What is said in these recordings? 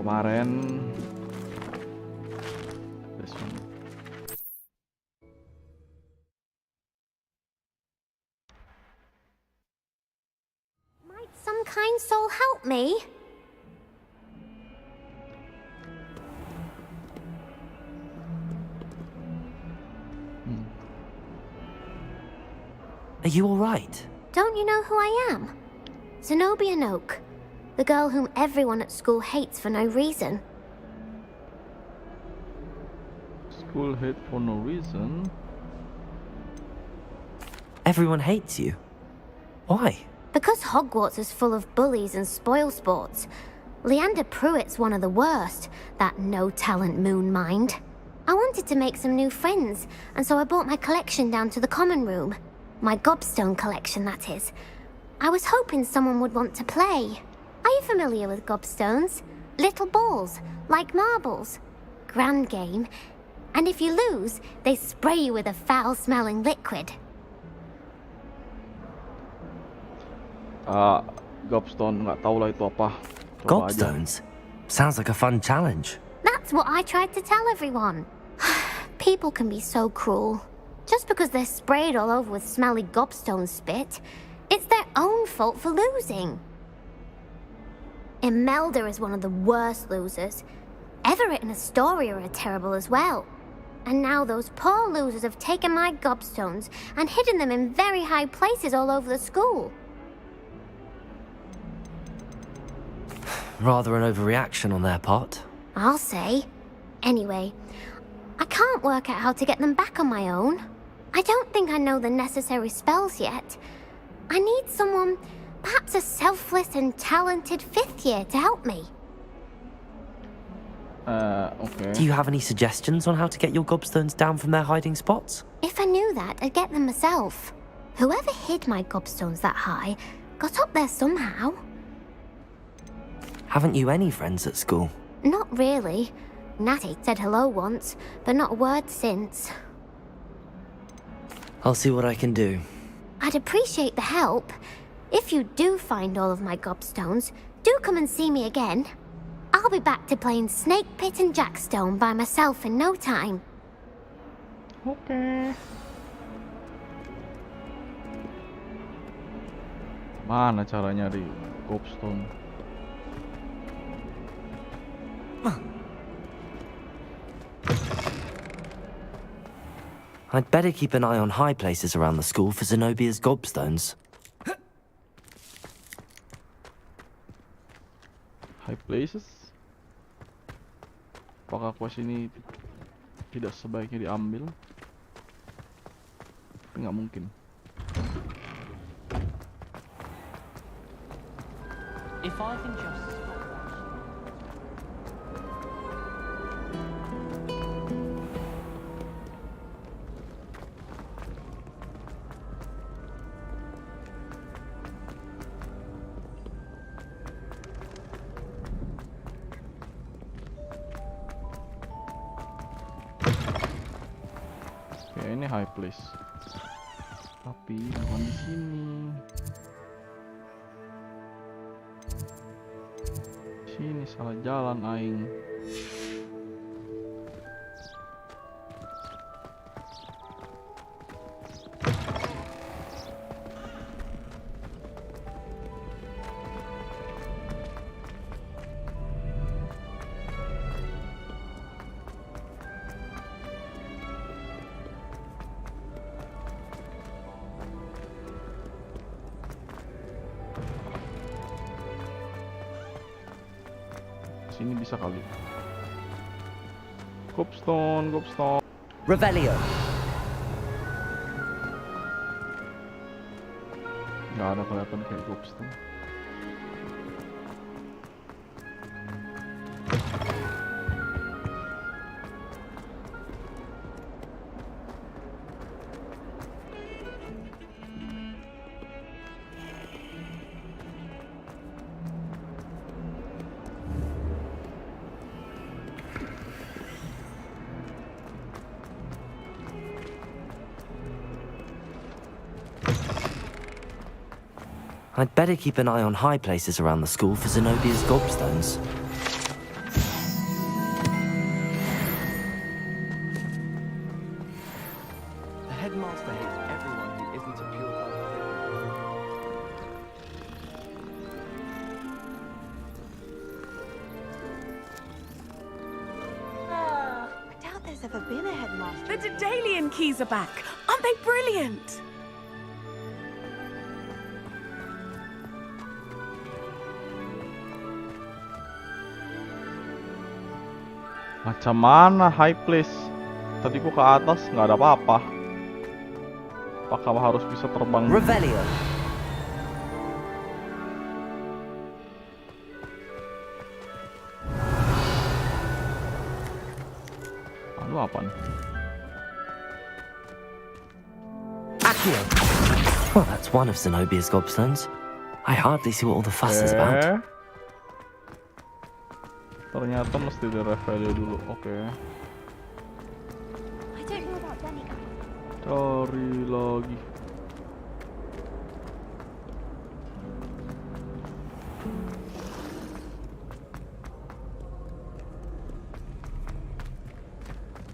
Kemarin this one. Might some kind soul help me? Are you all right? Don't you know who I am? Zenobia Noak, the girl whom everyone at school hates for no reason. School hate for no reason. Everyone hates you. Why? Because Hogwarts is full of bullies and spoilsports. Leander Pruitt's one of the worst, that no-talent moon mind. I wanted to make some new friends, and so I brought my collection down to the common room. My gobstone collection, that is. I was hoping someone would want to play. Are you familiar with gobstones? Little balls, like marbles. Grand game. And if you lose, they spray you with a foul-smelling liquid. Gobstone, nggak tahu lah itu apa. Coba aja. Gobstones? Sounds like a fun challenge. That's what I tried to tell everyone. People can be so cruel. Just because they're sprayed all over with smelly gobstone spit, it's their own fault for losing. Imelda is one of the worst losers. Everett and Astoria are terrible as well. And now those poor losers have taken my gobstones and hidden them in very high places all over the school. Rather an overreaction on their part. I'll say. Anyway, I can't work out how to get them back on my own. I don't think I know the necessary spells yet. I need someone, perhaps a selfless and talented fifth year to help me. Okay. Do you have any suggestions on how to get your gobstones down from their hiding spots? If I knew that, I'd get them myself. Whoever hid my gobstones that high got up there somehow. Haven't you any friends at school? Not really. Natty said hello once, but not a word since. I'll see what I can do. I'd appreciate the help. If you do find all of my gobstones, do come and see me again. I'll be back to playing Snake Pit and Jackstone by myself in no time. Oke. Mana caranya di Gobstone? I'd better keep an eye on high places around the school for Zenobia's gobstones. High places? Apakah quest ini tidak sebaiknya diambil? Tapi nggak mungkin. If I can just stop Oke, ini high place. Tapi bukan di sini. Sini salah jalan aing. Sini bisa kali. Gobstone, Gobstone. Revelio. Nggak ada kelihatan kayak Gobstone. I'd better keep an eye on high places around the school for Zenobia's gobstones. The headmaster hates everyone who isn't a pure I doubt there's ever been a headmaster. The Daedalian keys are back. Aren't they brilliant? Macam mana high place? Tadi gua ke atas nggak ada apa-apa. Apakah harus bisa terbang? Revelio. Lalu apa nih? Accio. Well, that's one of Zenobia's gobstones. I hardly see what all the fuss is about. Ternyata mesti di revalue dulu. Oke. I don't know about Danny. Cari lagi.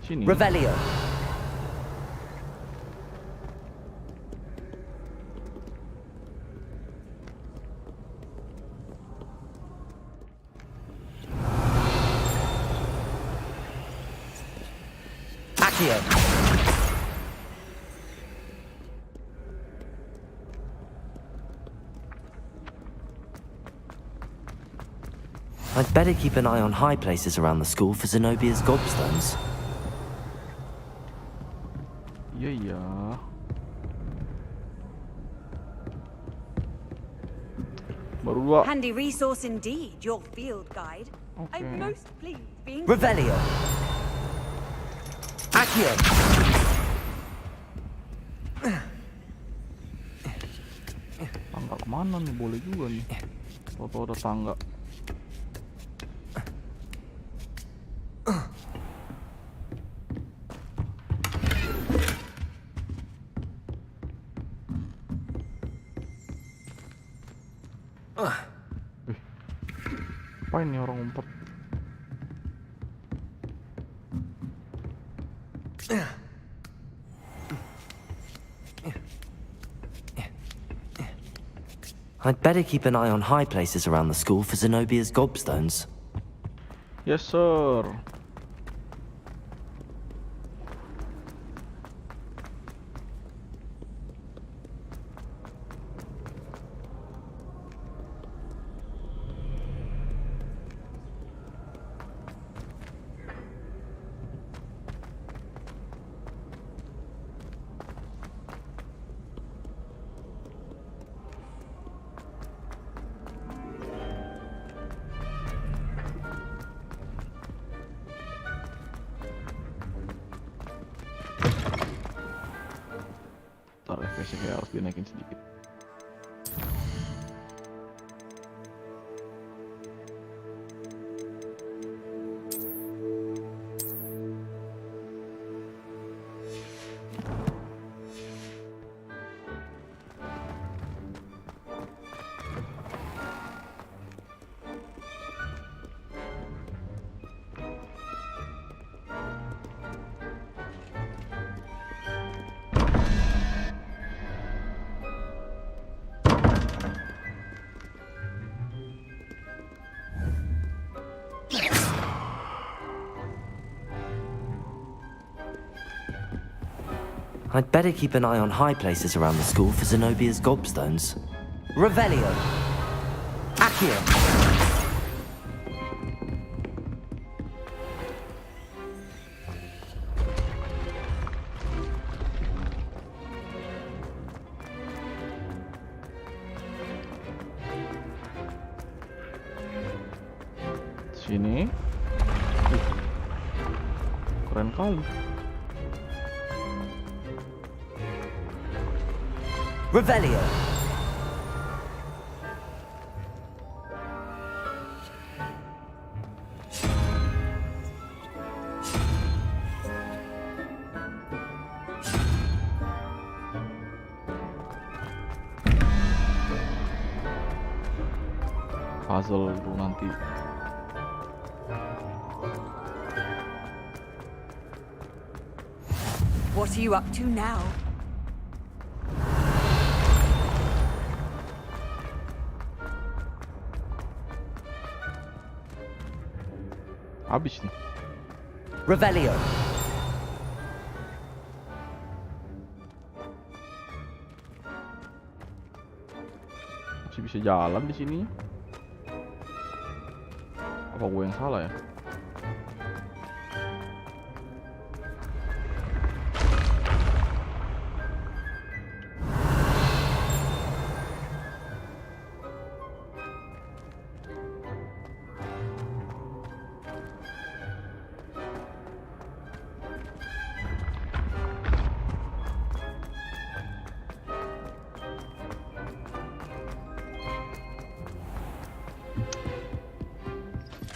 Sini. Revelio. Accio. I'd better keep an eye on high places around the school for Zenobia's gobstones. Iya ya. Baru dua. Handy resource indeed, your field guide. Oke. I'm most pleased being... Revelio. Accio. Tangga kemana nih? Boleh juga nih. Toto ada tangga. Apa ini orang ngumpet? I'd better keep an eye on high places around the school for Zenobia's gobstones. Yes sir. Ntar FPS-nya kayak harus dinaikin sedikit. I'd better keep an eye on high places around the school for Zenobia's gobstones. Revelio. Accio. Sini. Keren kali. Revelio. puzzle itu nanti. What are you up to now? Habis nih. Revelio. Masih bisa jalan di sini. Apa gue yang salah ya?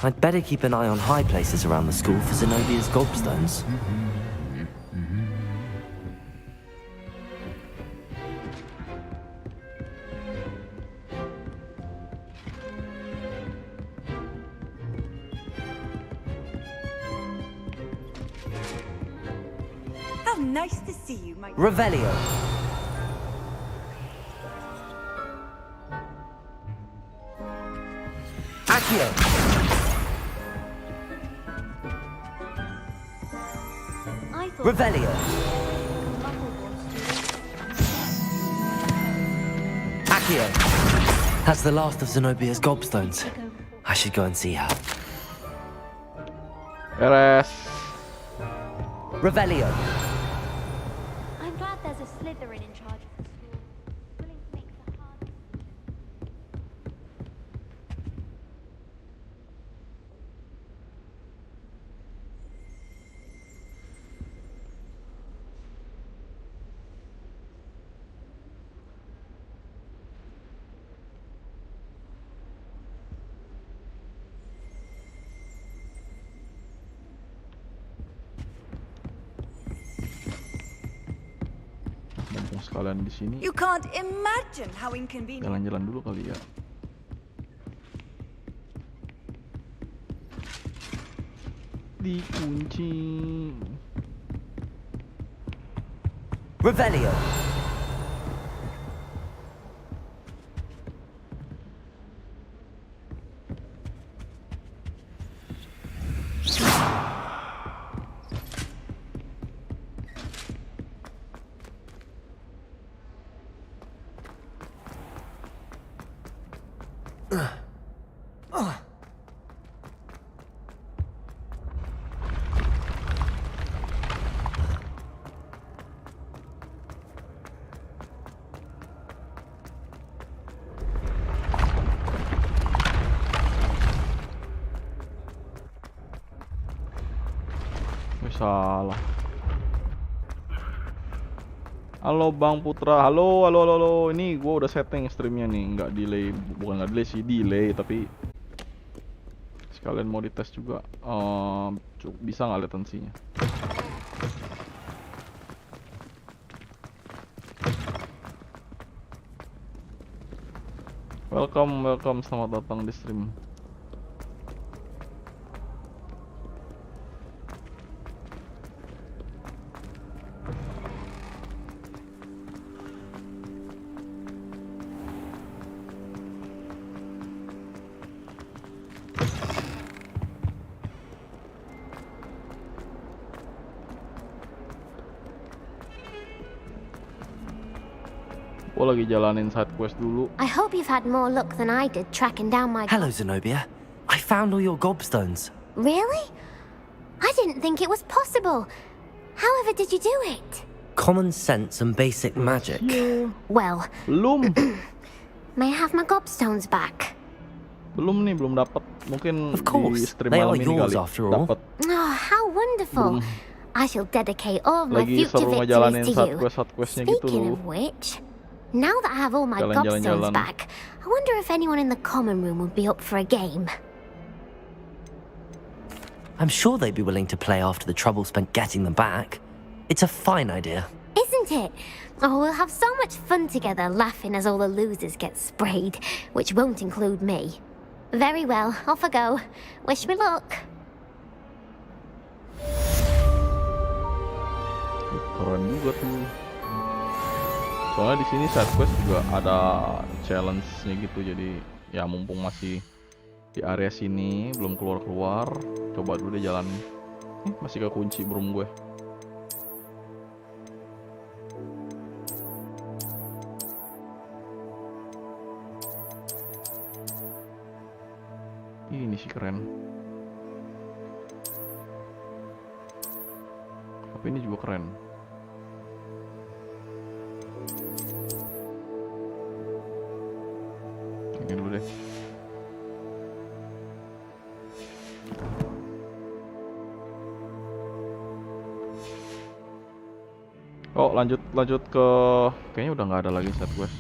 I'd better keep an eye on high places around the school for Zenobia's gobstones. How nice to see you, my... Revelio. Accio. I thought Revelio. Accio. That's the last of Zenobia's gobstones. I should go and see her. Beres. Revelio. I'm glad there's a Slytherin in charge of the school, willing to make the hard. Mumpung sekalian di sini, You can't imagine how inconvenient. jalan-jalan dulu kali ya. Dikunci. Revelio. Salah. Halo Bang Putra, halo. Ini gua udah setting streamnya nih, nggak delay, bukan nggak delay sih, delay tapi sekalian mau dites juga. Bisa nggak latensinya? Welcome, selamat datang di stream. Gua lagi jalanin side quest dulu. I hope you've had more luck than I did tracking down my... Hello, Zenobia. I found all your gobstones. Really? I didn't think it was possible. However did you do it? Common sense and basic magic. Well, Belum, may I have my gobstones back? belum dapat. Mungkin Of di course, stream they malam are ini yours kali after all. dapat. Oh, how wonderful. I shall dedicate all of my Lagi future seru ngejalanin victories to you. side questnya gitu Speaking loh. of which, now that I have all my Jalan-jalan. gobstones back, I wonder if anyone in the common room would be up for a game. I'm sure they'd be willing to play after the trouble spent getting them back. It's a fine idea. Isn't it? Oh, we'll have so much fun together laughing as all the losers get sprayed, which won't include me. Very well, off I go. Wish me luck. Keren juga tuh. Soalnya di sini side quest juga ada challenge-nya gitu, jadi ya mumpung masih di area sini belum keluar-keluar, coba dulu deh jalan. Masih kekunci broom gue. Ini sih keren. Tapi ini juga keren. Ini dulu deh. Oh, lanjut ke kayaknya udah nggak ada lagi side quest.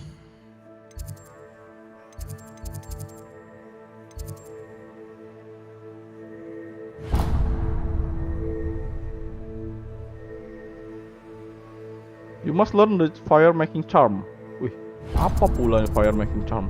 You must learn the fire making charm. Wih, apa pula fire making charm?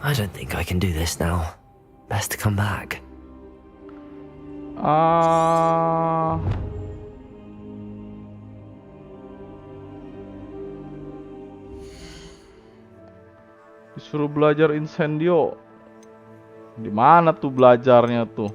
I don't think I can do this now. Best to come back. Disuruh belajar incendio. Di mana tuh belajarnya tuh?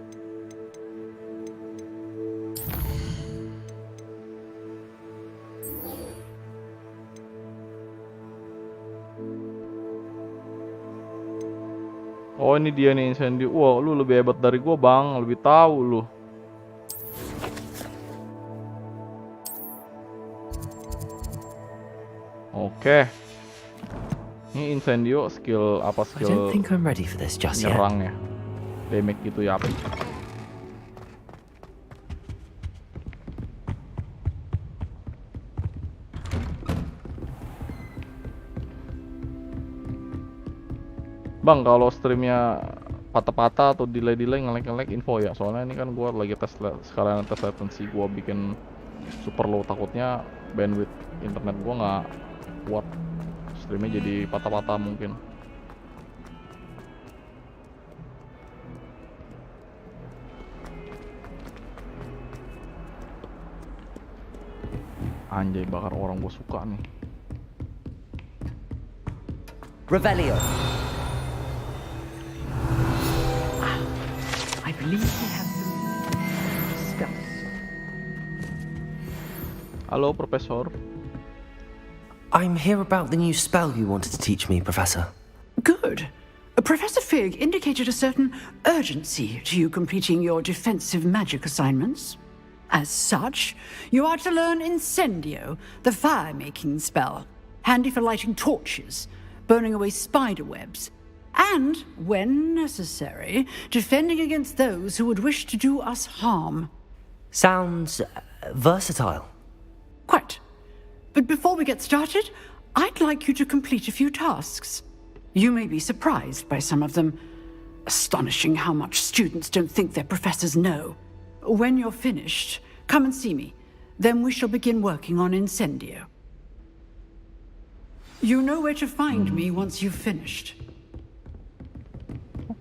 Oh, ini dia nih incendio. Wah, lu lebih hebat dari gua, Bang. Lebih tahu lu. Oke. Ini incendio skill apa I don't skill think I'm ready for this just yet. nyerang ya. Damage gitu ya apa? Bang, kalau streamnya patah-patah atau delay-delay nge-lag info ya. Soalnya ini kan gua lagi sekalian tes latency, gua bikin super low, takutnya bandwidth internet gua nggak kuat. Streamnya jadi patah-patah mungkin. Anjay, bakar orang gua suka nih. Revelio. I believe we have some discuss. Halo, Profesor. I'm here about the new spell you wanted to teach me, Professor. Good. Professor Fig indicated a certain urgency to you completing your defensive magic assignments. As such, you are to learn Incendio, the fire-making spell, handy for lighting torches, burning away spider webs, and, when necessary, defending against those who would wish to do us harm. Sounds versatile. Quite. But before we get started, I'd like you to complete a few tasks. You may be surprised by some of them. Astonishing how much students don't think their professors know. When you're finished, come and see me. Then we shall begin working on Incendio. You know where to find me once you've finished.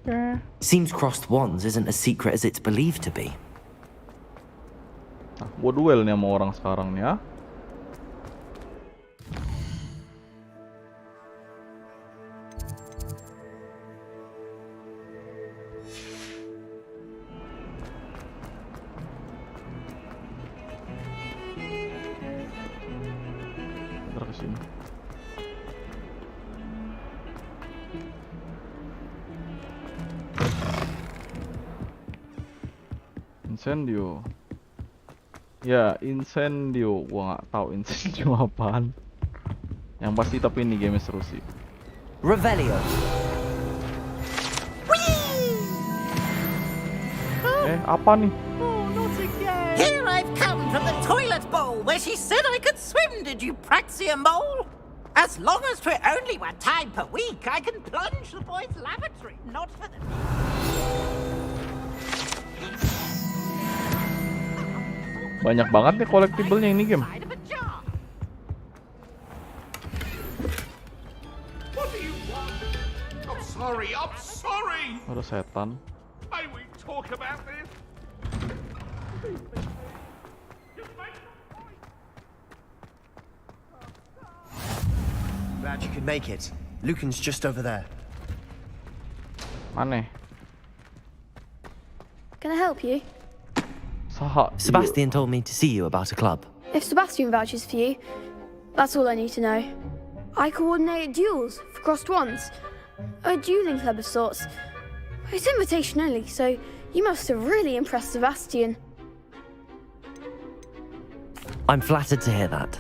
Okay. Seems crossed wands isn't as secret as it's believed to be. Nah, gua duel nih sama orang sekarang nih ya. Ntar kesini. Incendio. Ya, Incendio. Gua nggak tahu Incendio apaan. Yang pasti tapi ini game seru sih. Revelio. Apa nih? Here I've come from the toilet bowl where she said I could swim, did you praxia mole? As long as for only 1 time per week, I can plunge the boys' lavatory, not for the... Banyak banget nih collectible-nya ini game. Side of a jar. What do you want? I'm sorry. Ada setan. May we talk about this? Glad you could make it. Lucan's just over there. Mana? Can I help you? Saha. Sebastian told me to see you about a club. If Sebastian vouches for you, that's all I need to know. I coordinate duels for crossed wands. A dueling club of sorts. It's invitation only, so you must have really impressed Sebastian. I'm flattered to hear that.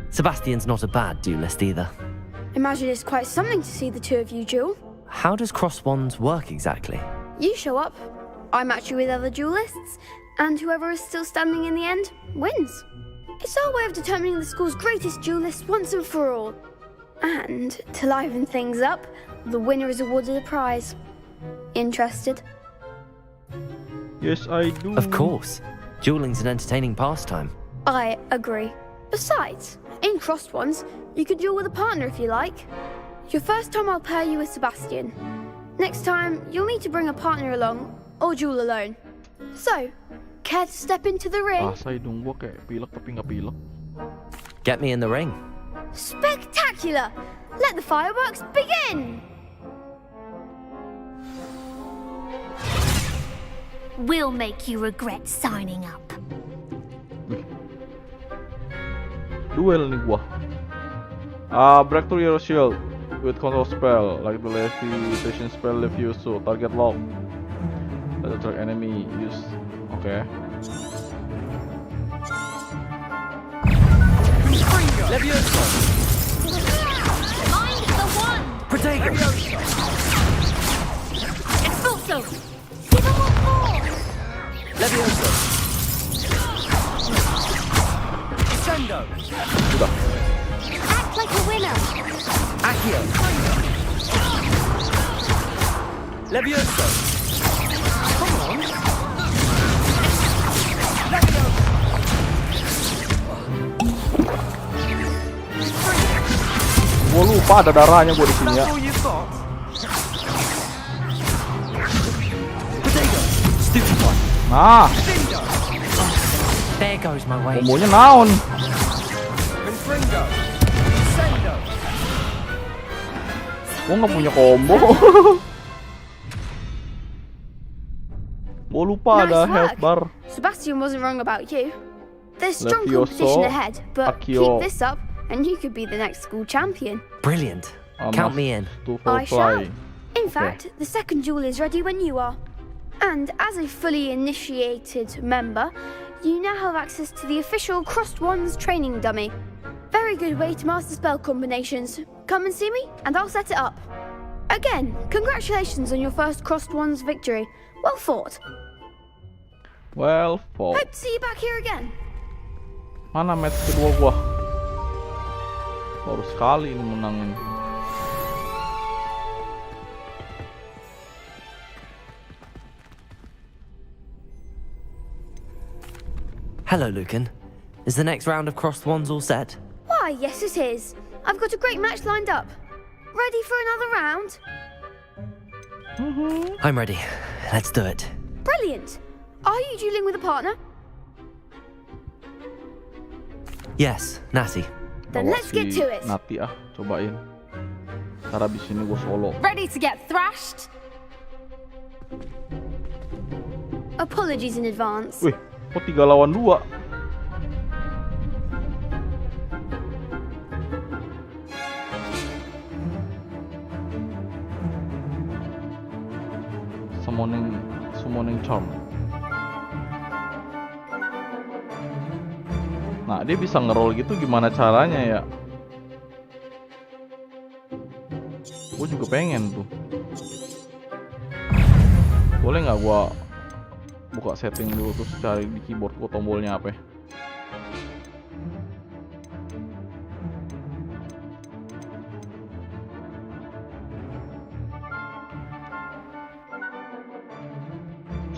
Sebastian's not a bad duelist either. Imagine it's quite something to see the two of you duel. How does cross wands work exactly? You show up, I match you with other duelists, and whoever is still standing in the end wins. It's our way of determining the school's greatest duelist once and for all. And to liven things up, the winner is awarded a prize. Interested? Yes, I do. Of course. Dueling's an entertaining pastime. I agree. Besides, in crossed ones, you could duel with a partner if you like. Your first time I'll pair you with Sebastian. Next time, you'll need to bring a partner along, or duel alone. So, care to step into the ring? Bahasa hidung gua kayak pilek tapi nggak pilek. Get me in the ring. Spectacular! Let the fireworks begin! We'll make you regret signing up. Duel nih gua. Break through your shield with control spell like the levitation spell Levioso. Target lock. Let attract enemy use. Okay. Levioso. Mind the wand! Protego. Expulso! Give him what for! Levioso. Descendo. Sudah. Act like a winner! Accio. Levioso. Come on. Levio. Gua lupa ada darahnya gua di sini ya. That's all you've got. Protego. Stupid one. Nah, Dindo. There goes my way. kombonya naon. Confringo. Descendo. Gua nggak punya combo. Gua lupa ada Nice health work. bar. Sebastian wasn't wrong about you. There's strong Levioso, competition ahead, but Accio. keep this up and you could be the next school champion. Brilliant. Count me in. I shall. Fly. In fact, the second duel is ready when you are. And as a fully initiated member, you now have access to the official Crossed Wands training dummy. Very good way to master spell combinations. Come and see me, and I'll set it up. Again, congratulations on your first Crossed Wands victory. Well fought. Well, fought. Hope to see you back here again. Mana match kedua gua? Baru sekali ini menangin. Hello, Lucan. Is the next round of crossed wands all set? Why, yes it is. I've got a great match lined up. Ready for another round? I'm ready. Let's do it. Brilliant. Are you dueling with a partner? Yes, Natty. Then Bawa let's get si to it. Nati cobain. Ntar abis ini gua solo. Ready to get thrashed? Apologies in advance. Wih, kok 3 lawan 2? Summoning charm. Nah, dia bisa ngeroll gitu gimana caranya ya? Gue juga pengen tuh. Boleh nggak gua buka setting dulu terus cari di keyboard gua tombolnya apa ya?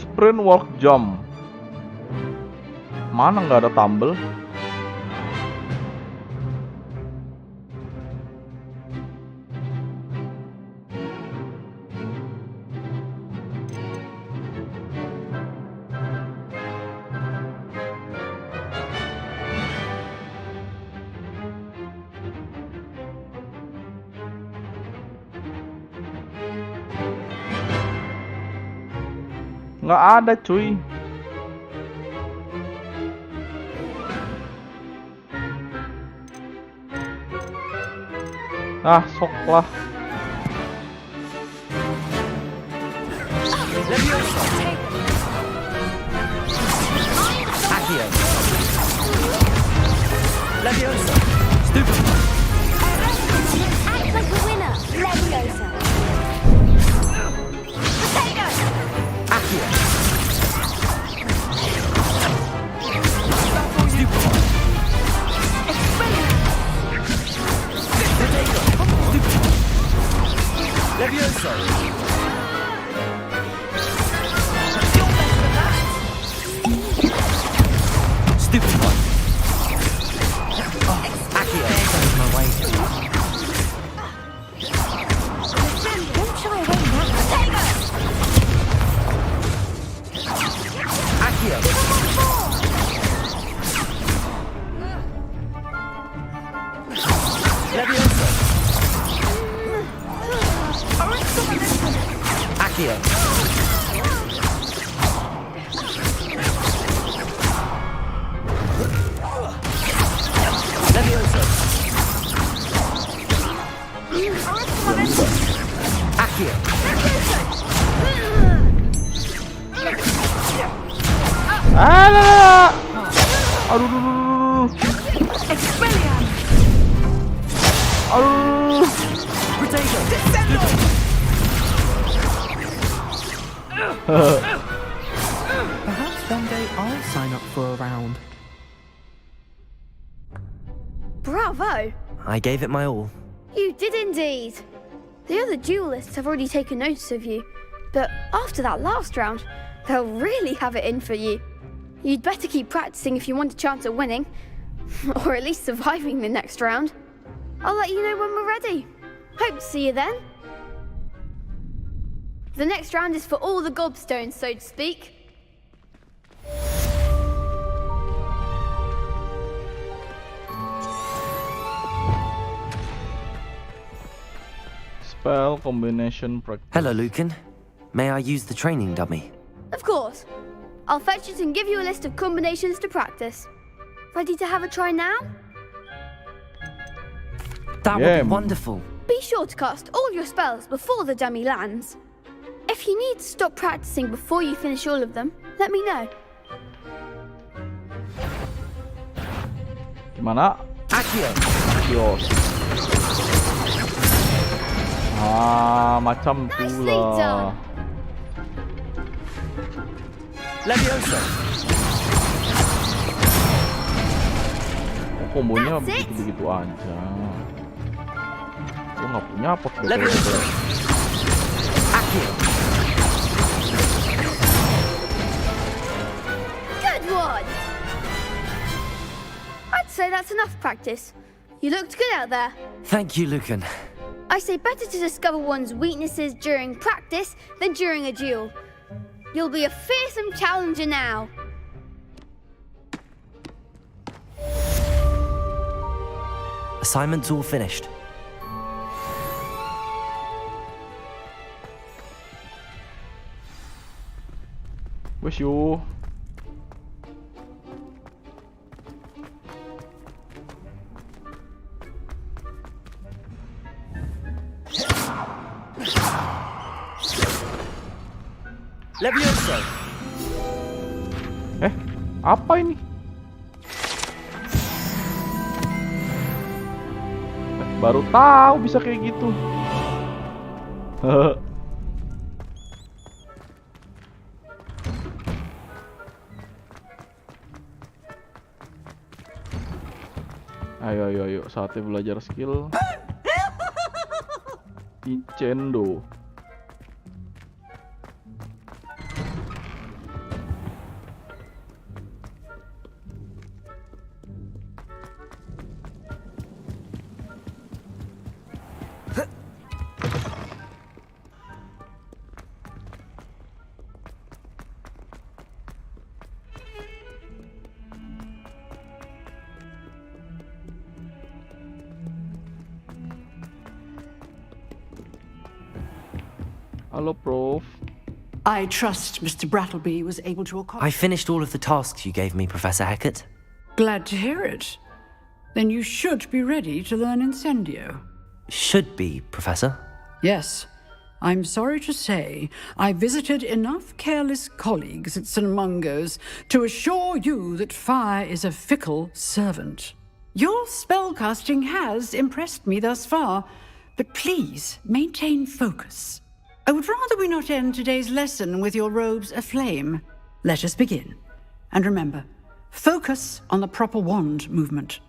Sprint, walk, jump. Mana nggak ada tumble? Nggak ada cuy. Ah, sok lah. Accio. Leviosa. Stupid. Act like a winner. Leviosa. Potato. Accio. Stupid. Leviosa. Stupid one. Accio. There goes my wager. Don't shy away now. Potato. Accio. Leviosa. Accio. Leviosa. Accio. Alah. Aduh, aduh. Aduh. Potato. Perhaps one day I'll sign up for a round. Bravo! I gave it my all. You did indeed. The other duelists have already taken notice of you, but after that last round, they'll really have it in for you. You'd better keep practicing if you want a chance at winning, or at least surviving the next round. I'll let you know when we're ready. Hope to see you then. The next round is for all the gobstones, so to speak. Spell combination practice. Hello, Lucan. May I use the training dummy? Of course. I'll fetch it and give you a list of combinations to practice. Ready to have a try now? That would be wonderful. Be sure to cast all your spells before the dummy lands. If you need to stop practicing before you finish all of them, let me know. Gimana? Accio. Kios. Ah, macam Nicely pula. done. Leviosa. Oh, kombonya That's it. begitu-begitu aja. Gua nggak punya pot Leviosa. Accio. Good one! I'd say that's enough practice. You looked good out there. Thank you, Lucan. I say better to discover one's weaknesses during practice than during a duel. You'll be a fearsome challenger now. Assignment's all finished. Wish you. Leviosa. Apa ini? Baru tahu bisa kayak gitu. Ayo, saatnya belajar skill Nintendo. Halo, Prof. I trust Mr. Brattleby was able to accomplish. I finished all of the tasks you gave me, Professor Hecat. Glad to hear it. Then you should be ready to learn Incendio. Should be, Professor. Yes. I'm sorry to say, I visited enough careless colleagues at St. Mungo's to assure you that fire is a fickle servant. Your spellcasting has impressed me thus far, but please maintain focus. I would rather we not end today's lesson with your robes aflame. Let us begin. And remember, focus on the proper wand movement.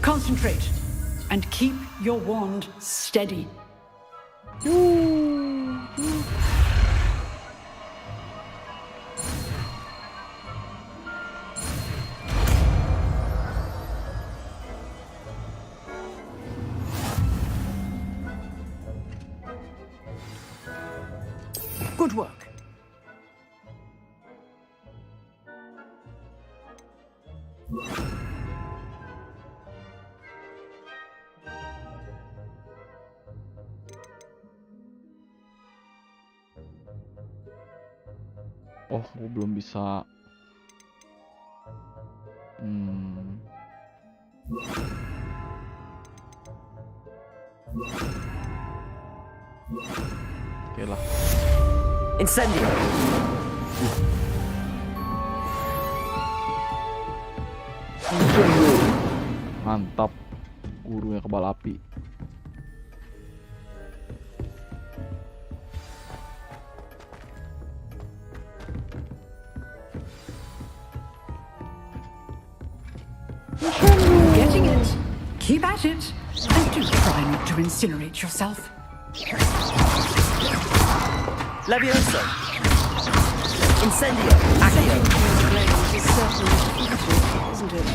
Concentrate and keep your wand steady. Good work. Oh, gue belum bisa. Oke lah. Incendio. Mantap. Gurunya kebal api. Getting it. Keep at it. And do try not to incinerate yourself. Levioso. Incendio. Accio. Is certainly beautiful, isn't it?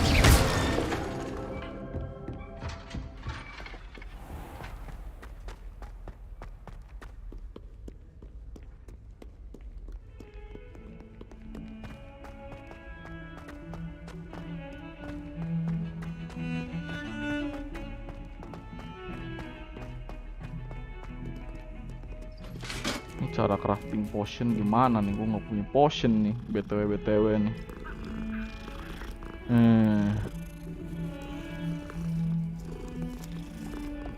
Cara crafting potion gimana nih? Gue nggak punya potion nih, btw nih.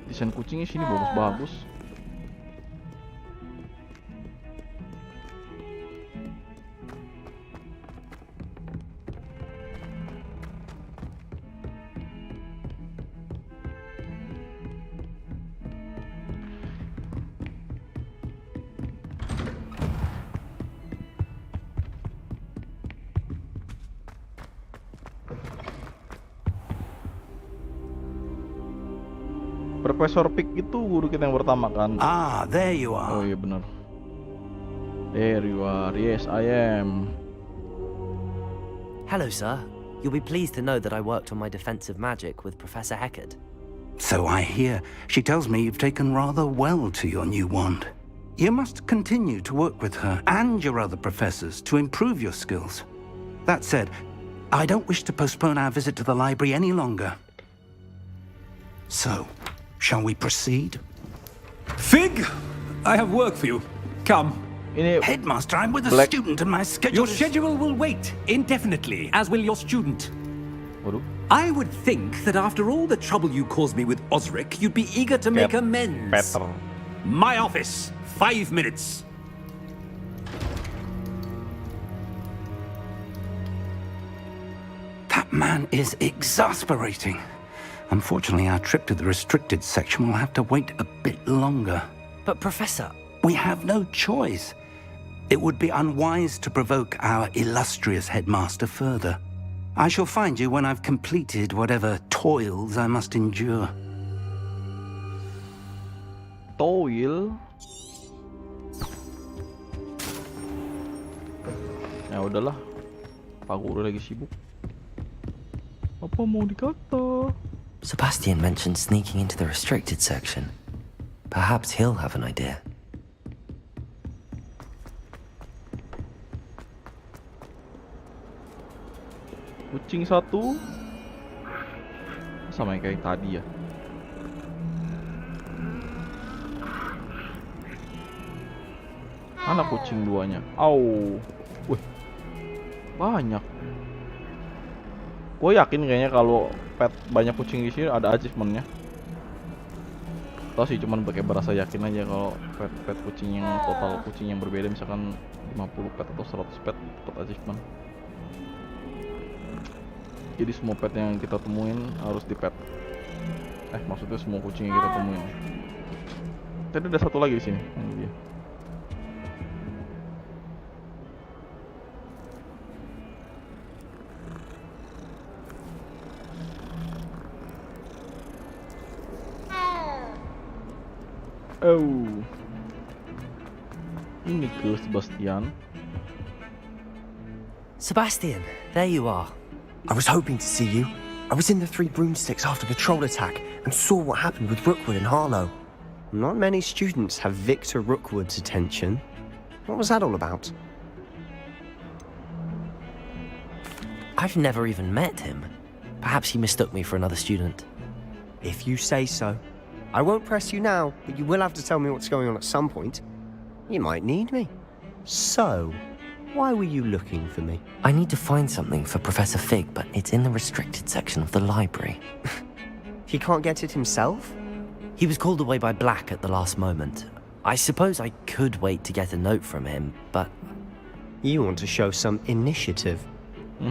Desain kucingnya sini bagus-bagus. Profesor Pig itu guru kita yang pertama kan? Ah, there you are. Oh iya benar. There you are. Yes, I am. Hello, sir. You'll be pleased to know that I worked on my defensive magic with Professor Hecat. So I hear. She tells me you've taken rather well to your new wand. You must continue to work with her and your other professors to improve your skills. That said, I don't wish to postpone our visit to the library any longer. So, shall we proceed? Fig, I have work for you. Come. Headmaster, I'm with a student and my schedule Your schedule will wait indefinitely, as will your student. I would think that after all the trouble you caused me with Osric, you'd be eager to make amends. Better. My office, 5 minutes. That man is exasperating. Unfortunately, our trip to the restricted section will have to wait a bit longer. But Professor... We have no choice. It would be unwise to provoke our illustrious headmaster further. I shall find you when I've completed whatever toils I must endure. Toil? Ya udahlah. Pak Guru lagi sibuk. Apa mau dikata? Sebastian mentioned sneaking into the restricted section. Perhaps he'll have an idea. Kucing satu sama yang kayak tadi ya. Mana kucing duanya? Au. Wih. Banyak. Gue yakin kayaknya kalau pet banyak kucing di sini ada achievementnya. Tau sih cuman pakai berasa yakin aja kalau pet kucing yang total kucing yang berbeda misalkan 50 pet atau 100 pet dapat achievement. Jadi semua pet yang kita temuin harus di pet. Maksudnya semua kucing yang kita temuin. Tadi ada satu lagi di sini. Ini dia. Oh. Ini ke Sebastian. Sebastian, there you are. I was hoping to see you. I was in the Three Broomsticks after the troll attack and saw what happened with Rookwood and Harlow. Not many students have Victor Rookwood's attention. What was that all about? I've never even met him. Perhaps he mistook me for another student. If you say so. I won't press you now, but you will have to tell me what's going on at some point. You might need me. So, why were you looking for me? I need to find something for Professor Fig, but it's in the restricted section of the library. He can't get it himself? He was called away by Black at the last moment. I suppose I could wait to get a note from him, but... You want to show some initiative.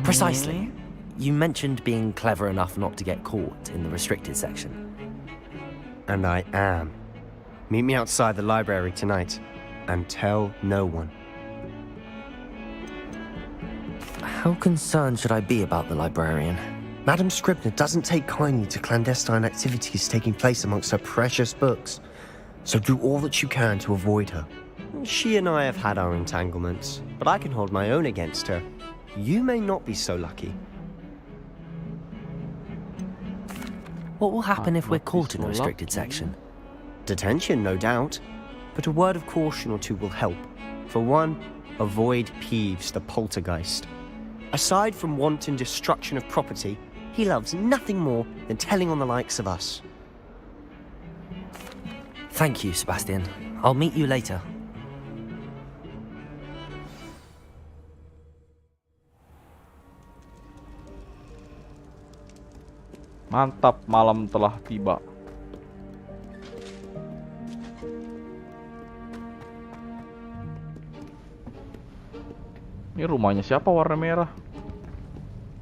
Precisely. You mentioned being clever enough not to get caught in the restricted section. And I am. Meet me outside the library tonight, and tell no one. How concerned should I be about the librarian? Madam Scribner doesn't take kindly to clandestine activities taking place amongst her precious books, so do all that you can to avoid her. She and I have had our entanglements, but I can hold my own against her. You may not be so lucky. What will happen if we're caught in the restricted section? Detention, no doubt. But a word of caution or two will help. For one, avoid Peeves, the poltergeist. Aside from wanton destruction of property, he loves nothing more than telling on the likes of us. Thank you, Sebastian. I'll meet you later. Mantap, malam telah tiba. Ini rumahnya siapa warna merah?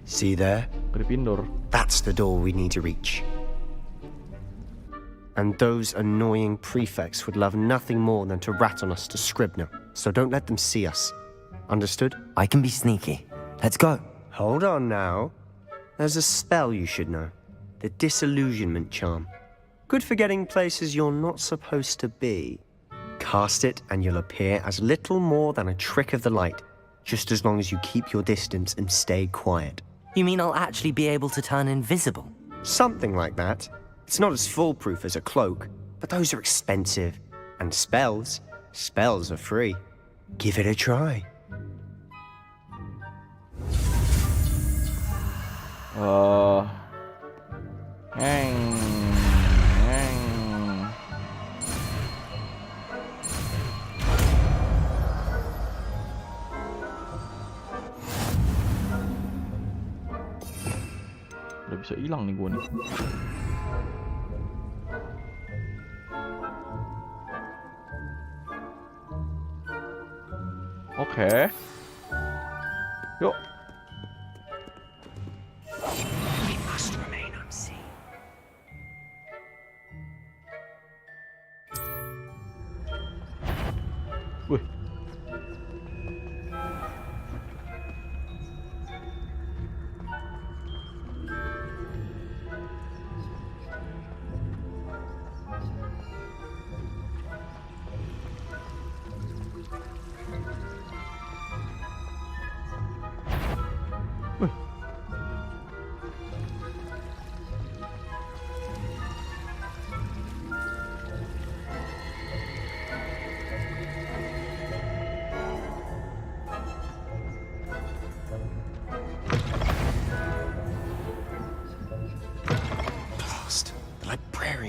See there? Gryffindor. That's the door we need to reach. And those annoying prefects would love nothing more than to rat on us to Scribner, so don't let them see us. Understood? I can be sneaky. Let's go. Hold on now. There's a spell you should know. The disillusionment charm. Good for getting places you're not supposed to be. Cast it and you'll appear as little more than a trick of the light, just as long as you keep your distance and stay quiet. You mean I'll actually be able to turn invisible? Something like that. It's not as foolproof as a cloak, but those are expensive. And spells are free. Give it a try. Udah bisa hilang nih gua nih. Oke. Yuk. We must remain unseen. 'Cause if we do, then the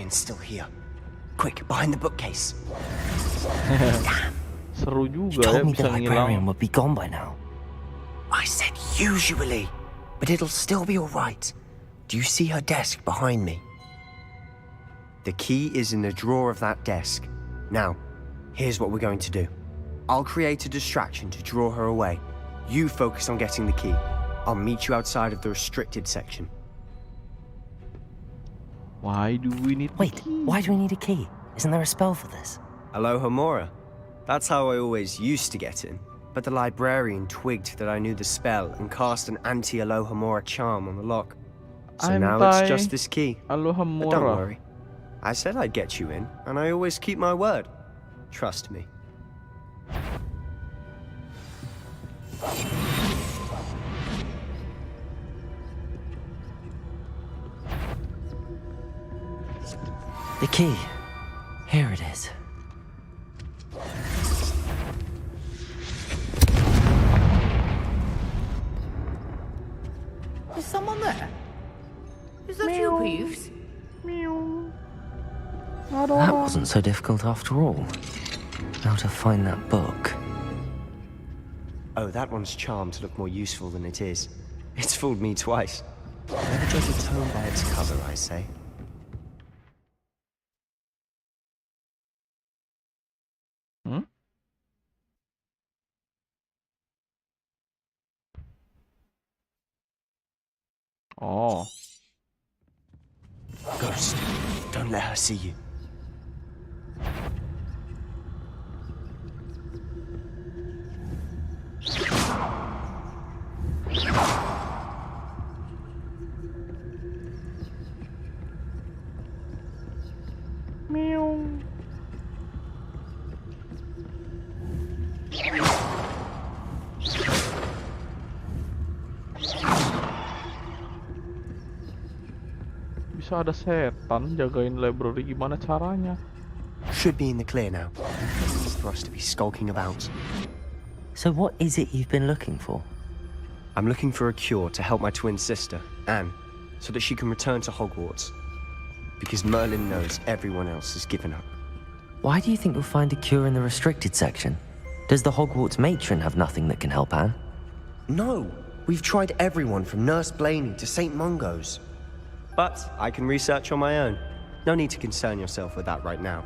librarian's still here. Quick, behind the bookcase. Seru You juga ya told me bisa the librarian ngilang. would be gone by now. I said usually, but it'll still be all right. Do you see her desk behind me? The key is in the drawer of that desk. Now, here's what we're going to do. I'll create a distraction to draw her away. You focus on getting the key. I'll meet you outside of the restricted section. Why do we need Wait, why do we need a key? Isn't there a spell for this? Alohomora. That's how I always used to get in. But the librarian twigged that I knew the spell and cast an anti-Alohomora charm on the lock. So now it's just this key. But don't Alohomora. worry. I said I'd get you in, and I always keep my word. Trust me. The key. Here it is. Is someone there? Is that you, Peeves? That wasn't so difficult after all. How to find that book. Oh, that one's charmed to look more useful than it is. It's fooled me twice. Never judge a tome by its cover, I say. Hmm? Oh. Ghost, don't let her see you. Bisa ada setan jagain library, gimana caranya? Should be in the clear now. No need for us to be skulking about. So what is it you've been looking for? I'm looking for a cure to help my twin sister, Anne, so that she can return to Hogwarts. Because Merlin knows everyone else has given up. Why do you think you'll find a cure in the restricted section? Does the Hogwarts matron have nothing that can help Anne? No! We've tried everyone from Nurse Blaney to St. Mungo's. But I can research on my own. No need to concern yourself with that right now.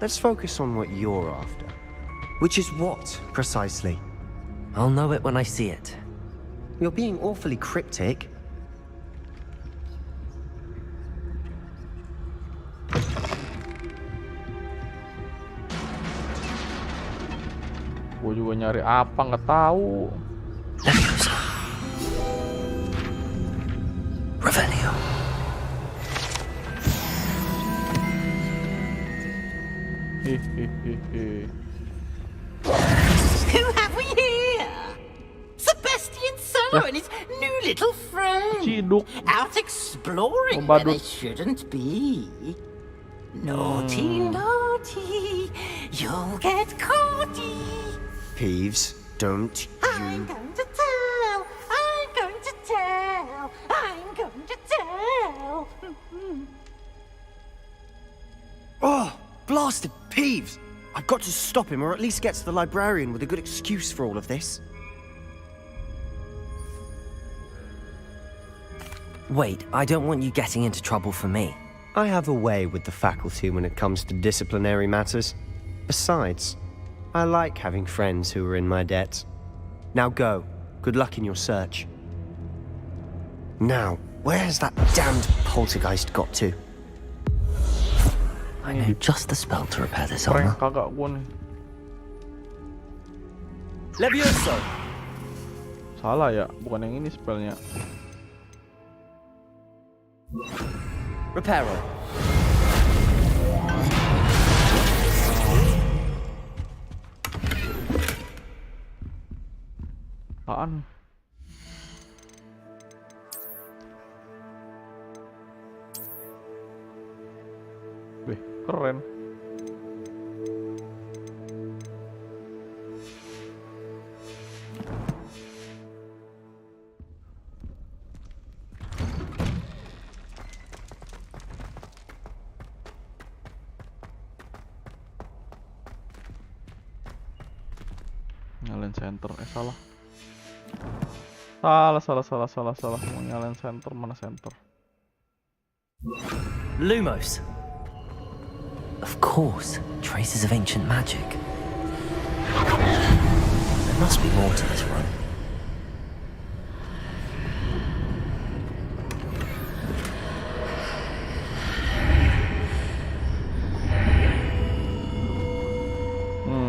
Let's focus on what you're after. Which is what, precisely? I'll know it when I see it. You're being awfully cryptic. Gue juga nyari apa nggak tahu. Revelio. Hehehehe. Who have we here? Sebastian Solo and his new little friend. Ciduk. Out exploring where they shouldn't be. Naughty, naughty. You'll get caughty. Peeves, don't I'm going to tell. I'm going to tell. I'm going to tell. Oh, blasted Peeves! I've got to stop him, or at least get to the librarian with a good excuse for all of this. Wait, I don't want you getting into trouble for me. I have a way with the faculty when it comes to disciplinary matters. Besides, I like having friends who are in my debt. Now go. Good luck in your search. Now, where has that damned poltergeist got to? I know just the spell to repair this Prank armor. kagak gue nih. Levioso! Salah ya, bukan yang ini spellnya. Reparo. Apaan? Wih, keren. Nyalain center. Salah. Salah. Mau nyalain center, mana center? Lumos. Of course, traces of ancient magic. There must be more to this run.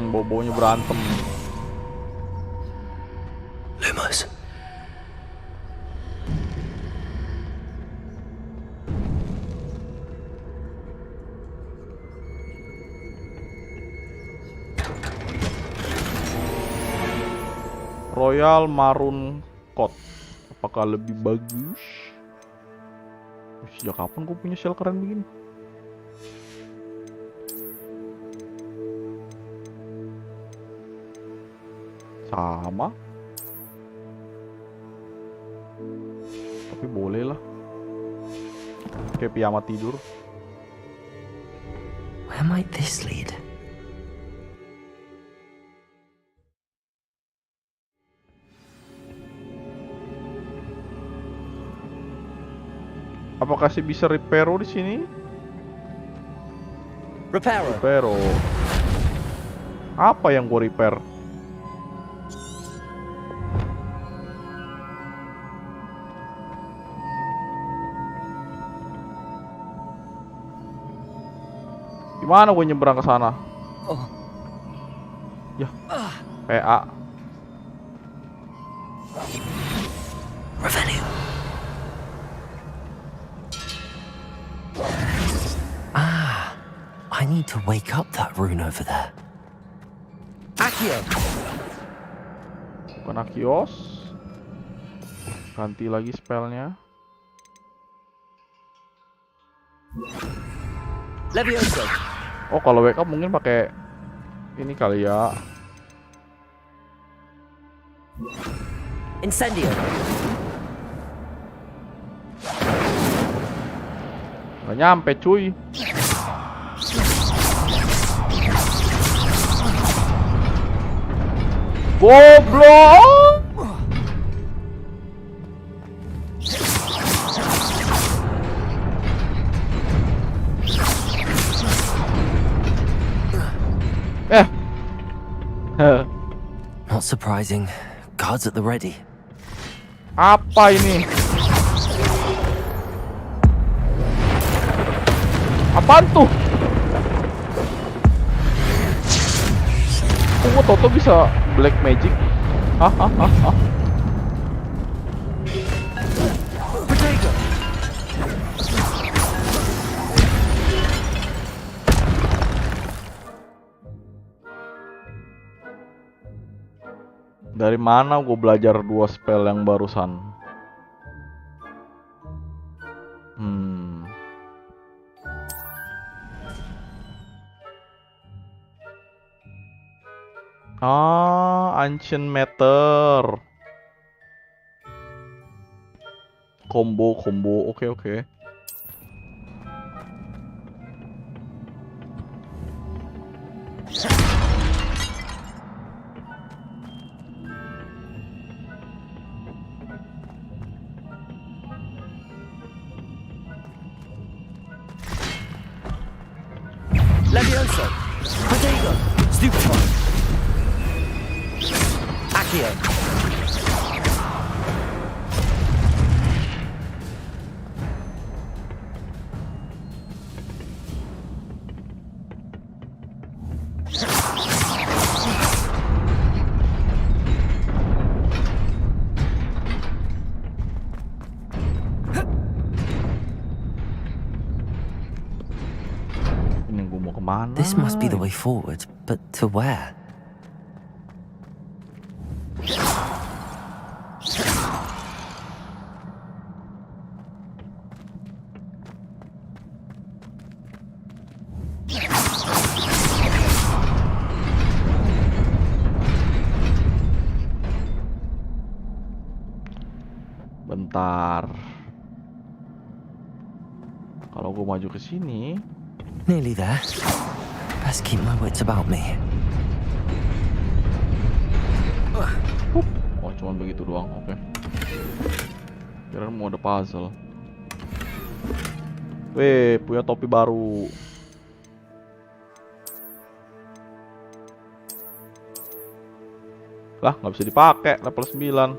Bobonya berantem. Lumos. Royal Maroon Coat. Apakah lebih bagus? Sejak kapan gue punya shell keren begini? Sama. Tapi boleh lah. Kayak piyama tidur. Where might this lead? Apakah sih bisa reparo di sini? Reparo. Apa yang gue repair? Gimana gue nyebrang ke sana? Ya, PA. I need to wake up that rune over there. Accio. Bukan Akios. Ganti lagi spellnya. Levioso. Oh, kalau wake up mungkin pakai ini kali ya. Incendio. Gak nyampe cuy. Goblok. Not surprising. Guards at the ready. Apa ini? Apaan tuh? Kok Toto bisa black magic? Hahaha. Dari mana gue belajar 2 spell yang barusan? Ancient Matter. Combo. Oke. Levioso. Protego. Stupefy. Accio. Ini gue mau kemana? This must be the way forward, but to where? Bentar. Kalau gue maju ke sini, Nearly there. Best keep my wits about me. Oh, cuman begitu doang. Oke. Kirain mau ada puzzle. Weh, punya topi baru. Lah, nggak bisa dipakai level 9.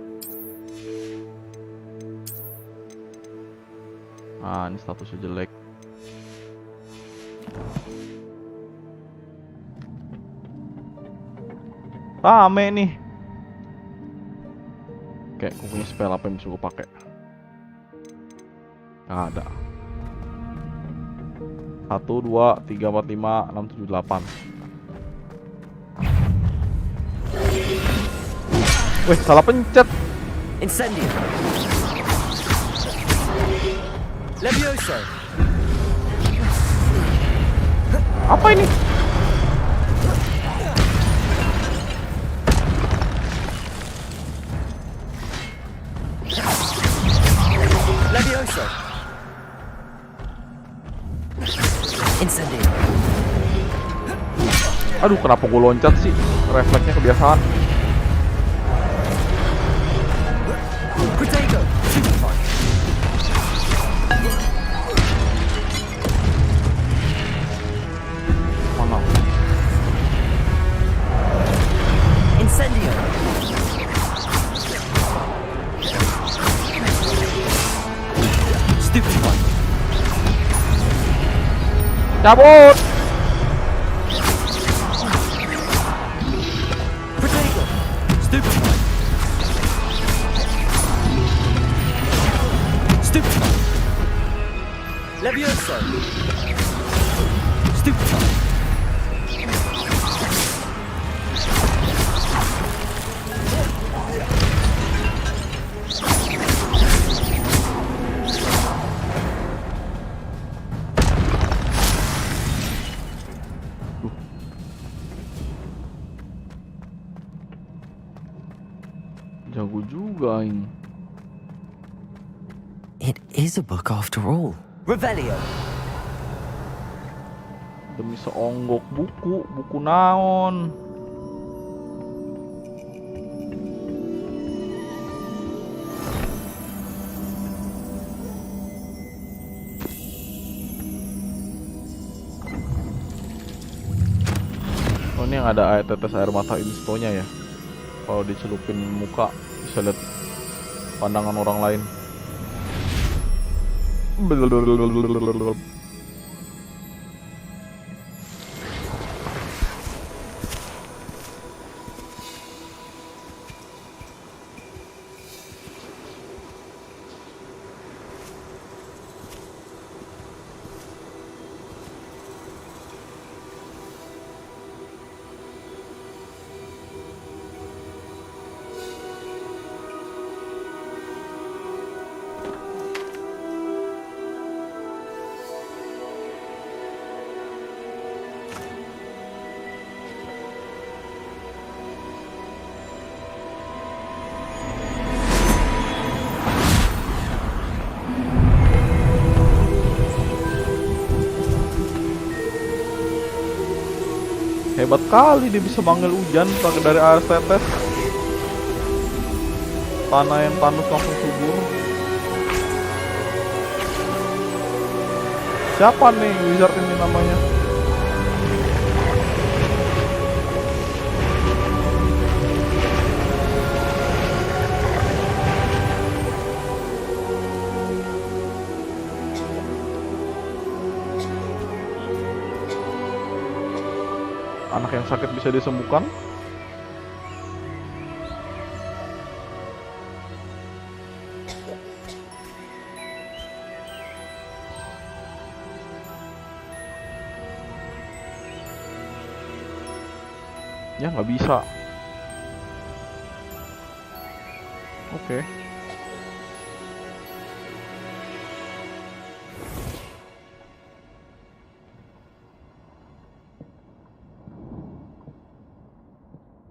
Ah, ini statusnya jelek. Rame nih. Kayak gue punya spell apa yang bisa gue pakai? Nggak ada. 1, 2, 3, 4, 5, 6, 7, 8. Wih, salah pencet. Incendio. Levioso. Apa ini? Levioso. Incendio. Aduh, kenapa gue loncat sih? Refleksnya kebiasaan. Protego. Mana? Incendio. Stupefy. Cabut! Protego. Stupefy. Stupefy. Levioso. Stupefy. Jago juga ini. It is a book after all. Revelio. Demi seonggok buku naon. Oh, ini yang ada air tetes air mata instonya ya. Kalau dicelupin muka bisa lihat pandangan orang lain. Hebat kali dia bisa manggil hujan pakai dari air tetes. Tanah yang tandus langsung subur. Siapa nih wizard ini namanya? Anak yang sakit bisa disembuhkan? Ya nggak bisa. Oke.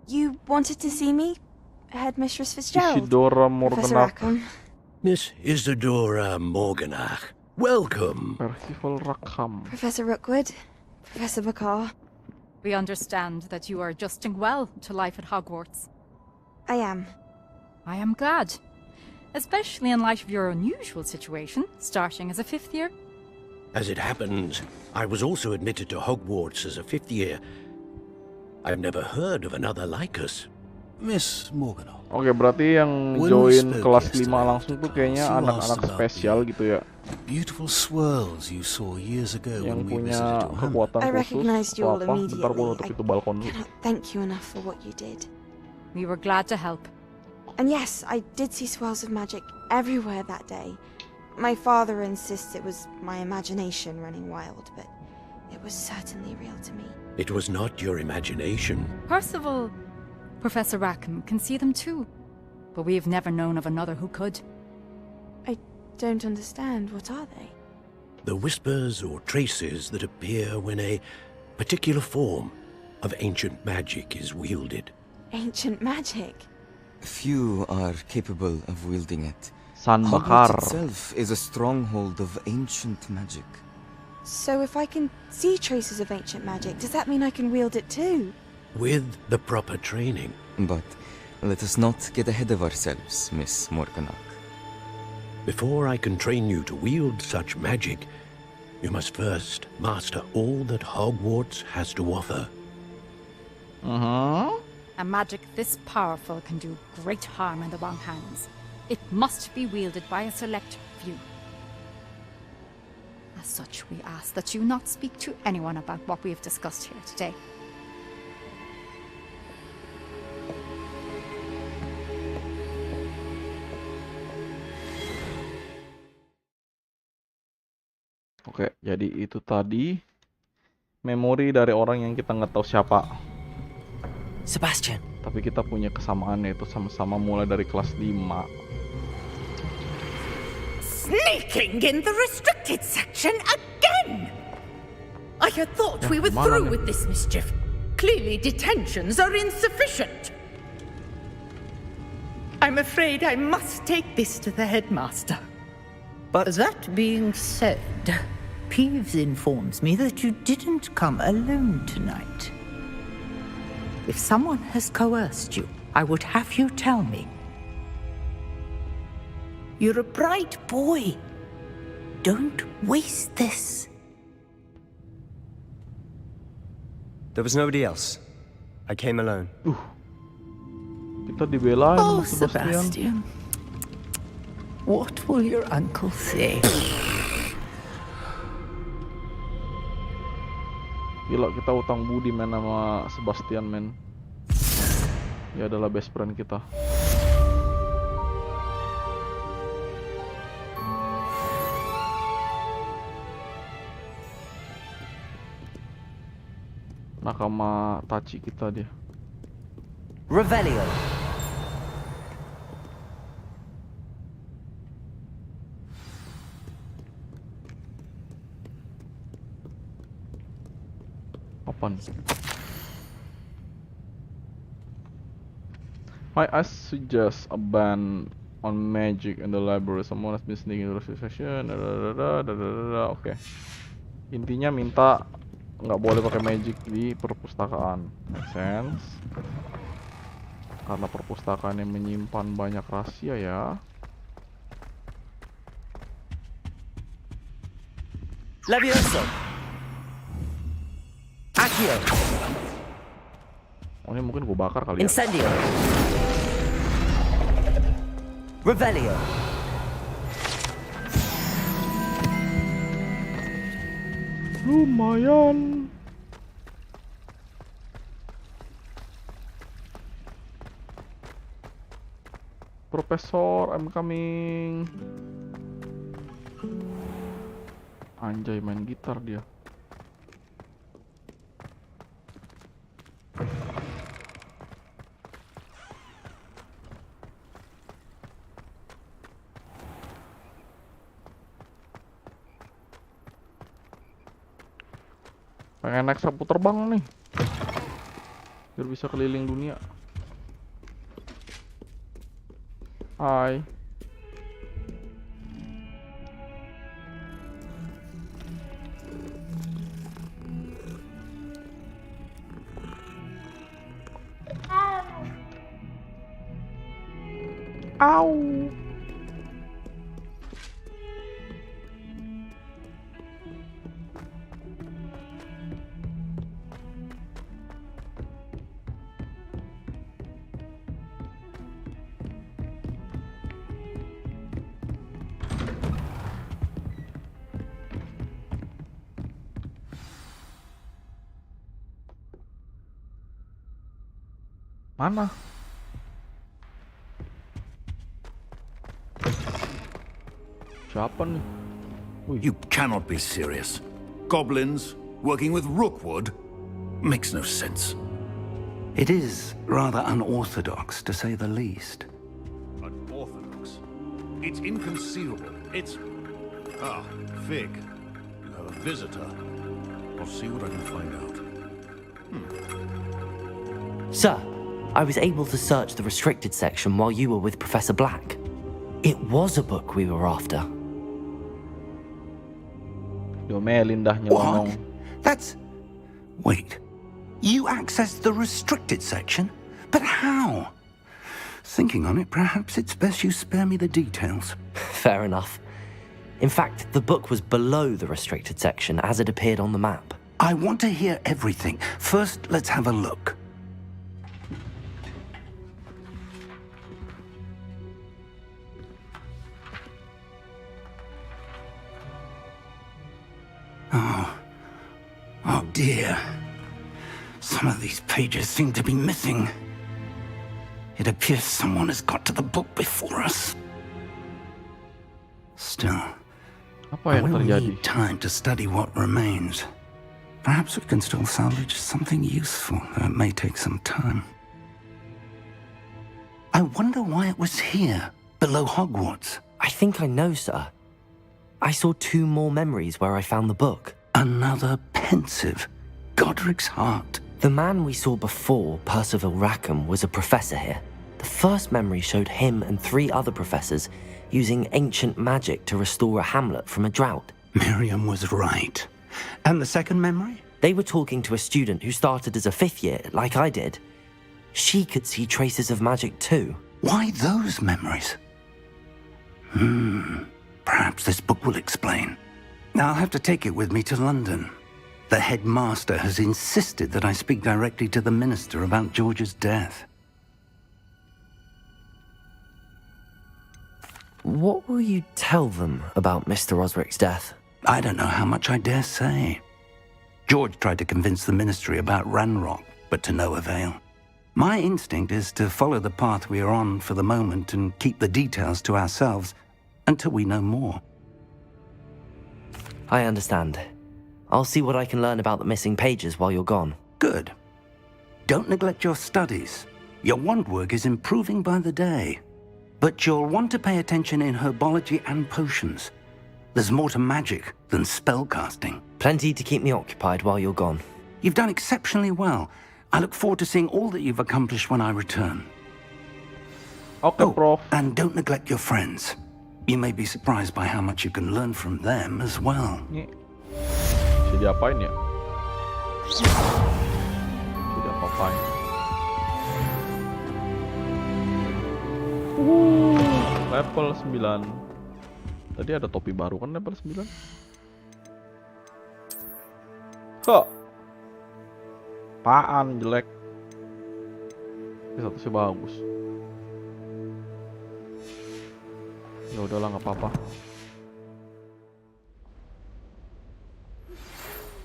You wanted to see me, Headmistress Fitzgerald? Isidora Professor Morganach. Rackham. Miss Isidora Morganach, welcome. Percival Rackham. Professor Rookwood, Professor Bakar. We understand that you are adjusting well to life at Hogwarts. I am. I am glad. Especially in light of your unusual situation, starting as a 5th year. As it happens, I was also admitted to Hogwarts as a 5th year. I've never heard of another like us. Miss Morgan. Oke, berarti yang join kelas 5 langsung tuh kayaknya anak-anak spesial gitu ya. Beautiful swirls you saw years ago yang when we punya visited your home. kekuatan I khusus recognized you atau all apa. Bentar gua immediately. nutup itu balkon dulu. Cannot thank you enough for what you did. We were glad to help. And yes, I did see swirls of magic everywhere that day. My father insists it was my imagination running wild, but it was certainly real to me. It was not your imagination. Percival, Professor Rackham can see them too. But we have never known of another who could. I don't understand. What are they? The whispers or traces that appear when a particular form of ancient magic is wielded. Ancient magic? Few are capable of wielding it. San Hogwarts Bakar. itself is a stronghold of ancient magic. So if I can see traces of ancient magic, does that mean I can wield it too? With the proper training. But let us not get ahead of ourselves, Miss Morganach. Before I can train you to wield such magic, you must first master all that Hogwarts has to offer. A magic this powerful can do great harm in the wrong hands. It must be wielded by a select few. As such, we ask that you not speak to anyone about what we have discussed here today. Oke, jadi itu tadi memori dari orang yang kita nggak tahu siapa. Sebastian. Tapi kita punya kesamaan, yaitu sama-sama mulai dari kelas 5. Sneaking in the restricted section again! I had thought we were through with this mischief. Clearly detentions are insufficient. I'm afraid I must take this to the headmaster. But that being said, Peeves informs me that you didn't come alone tonight. If someone has coerced you, I would have you tell me. You're a bright boy. Don't waste this. There was nobody else. I came alone. Kita dibelain Oh, sama Sebastian. Sebastian. What will your uncle say? Gila, kita utang budi men sama Sebastian men. Dia adalah best friend kita. Nakama Tachi kita dia. Revelio. Apaan? I suggest a ban on magic in the library. Someone has been sneaking into the session. Oke. Intinya minta nggak boleh pakai magic di perpustakaan. Make sense? Karena perpustakaan yang menyimpan banyak rahasia ya. Levioso. Accio. Oh, ini mungkin gue bakar kali ya. Incendio. Revelio. Lumayan. Profesor, I'm coming. Anjay, main gitar dia. Pengen naik sapu terbang nih, biar bisa keliling dunia. Hai. Au. Mana? Siapa nih? You cannot be serious. Goblins working with Rookwood makes no sense. It is rather unorthodox, to say the least. Unorthodox? It's inconceivable. It's... Ah, Fig. You have a visitor. I'll see what I can find out. Sir, I was able to search the restricted section while you were with Professor Black. It was a book we were after. Diomelin dah What? That's... Wait. You accessed the restricted section? But how? Thinking on it, perhaps it's best you spare me the details. Fair enough. In fact, the book was below the restricted section as it appeared on the map. I want to hear everything. First, let's have a look. Oh dear. Some of these pages seem to be missing. It appears someone has got to the book before us. Still, I will need time to study what remains. Perhaps we can still salvage something useful, though it may take some time. I wonder why it was here, below Hogwarts. I think I know, sir. I saw 2 more memories where I found the book. Another pensive Godric's heart. The man we saw before, Percival Rackham, was a professor here. The first memory showed him and 3 other professors using ancient magic to restore a hamlet from a drought. Miriam was right. And the second memory? They were talking to a student who started as a 5th year, like I did. She could see traces of magic too. Why those memories? Perhaps this book will explain. I'll have to take it with me to London. The headmaster has insisted that I speak directly to the minister about George's death. What will you tell them about Mr. Osric's death? I don't know how much I dare say. George tried to convince the ministry about Ranrock, but to no avail. My instinct is to follow the path we are on for the moment and keep the details to ourselves until we know more. I understand. I'll see what I can learn about the missing pages while you're gone. Good. Don't neglect your studies. Your wand work is improving by the day. But you'll want to pay attention in herbology and potions. There's more to magic than spellcasting. Plenty to keep me occupied while you're gone. You've done exceptionally well. I look forward to seeing all that you've accomplished when I return. Okay, Prof. And don't neglect your friends. You may be surprised by how much you can learn from them as well. Bisa diapain ya? Tidak apa-apain. Level 9. Tadi ada topi baru kan level 9? Kok? Apaan jelek? Ini satu sih bagus. Ya udahlah, nggak apa-apa.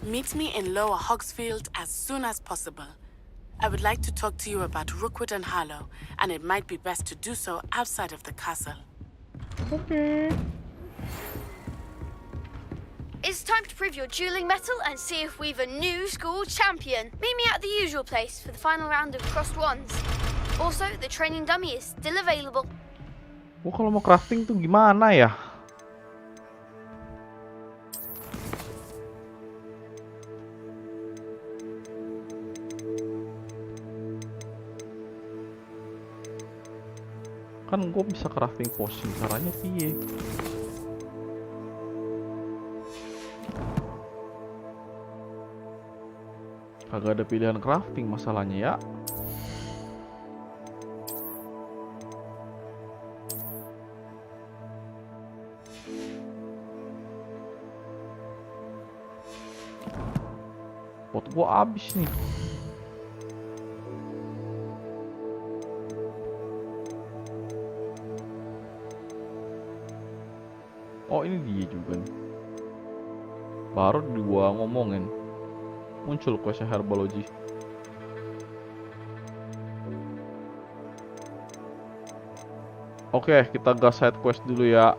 Meet me in Lower Hogsfield as soon as possible. I would like to talk to you about Rookwood and Harlow, and it might be best to do so outside of the castle. Okay. It's time to prove your dueling mettle and see if we've a new school champion. Meet me at the usual place for the final round of crossed wands. Also, the training dummy is still available. Kalau mau crafting tuh gimana ya? Kan gue bisa crafting potion, caranya piye? Kagak ada pilihan crafting masalahnya ya. Pot gua habis nih. Oh ini dia juga nih. Baru gua ngomongin muncul quest herbology. Oke, kita gas side quest dulu ya.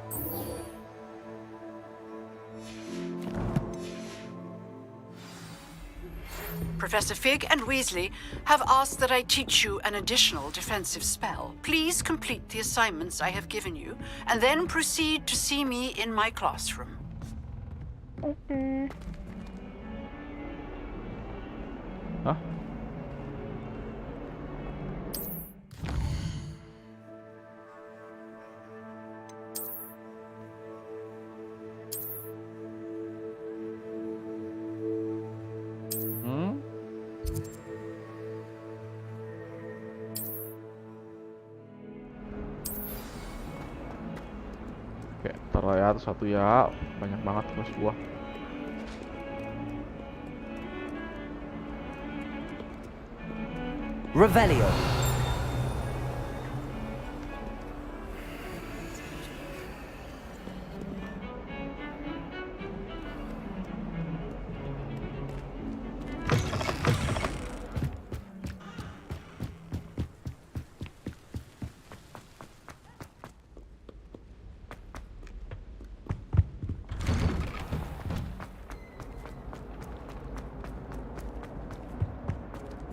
Professor Fig and Weasley have asked that I teach you an additional defensive spell. Please complete the assignments I have given you, and then proceed to see me in my classroom. Okay. Hah? Oke, taruh ya satu ya. Banyak banget quest gua. Revelio.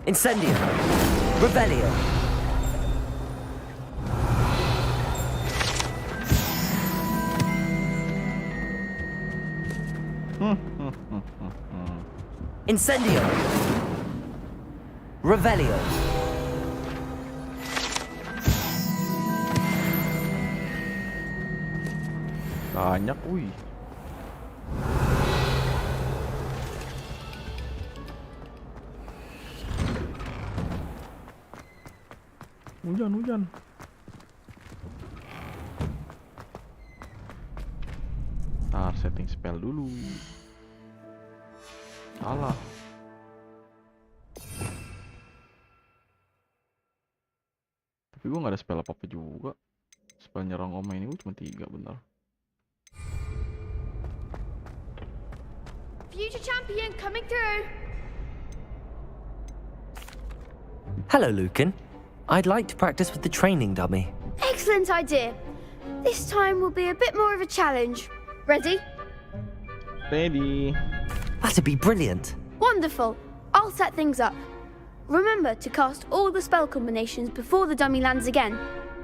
Incendio. Revelio. Incendio. Revelio. Banyak, wih. Hujan. Nah, setting spell dulu. Salah. Tapi gue gak ada spell apa-apa juga. Spell nyerang Oma ini gue cuma 3, bener. Future champion coming through. Hello, Lucan. I'd like to practice with the training dummy. Excellent idea. This time will be a bit more of a challenge. Ready? Ready. That'd be brilliant. Wonderful. I'll set things up. Remember to cast all the spell combinations before the dummy lands again.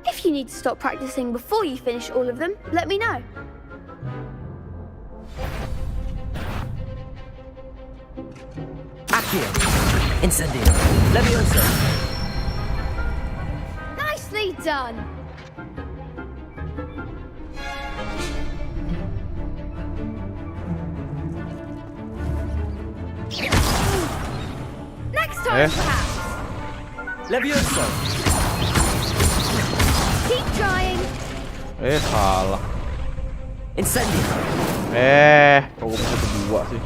If you need to stop practicing before you finish all of them, let me know. Accio. Incendio. Levioso. Nicely done. Next time, perhaps. Levioso. Keep trying. Salah. Incendio. Kok gue bisa kedua sih?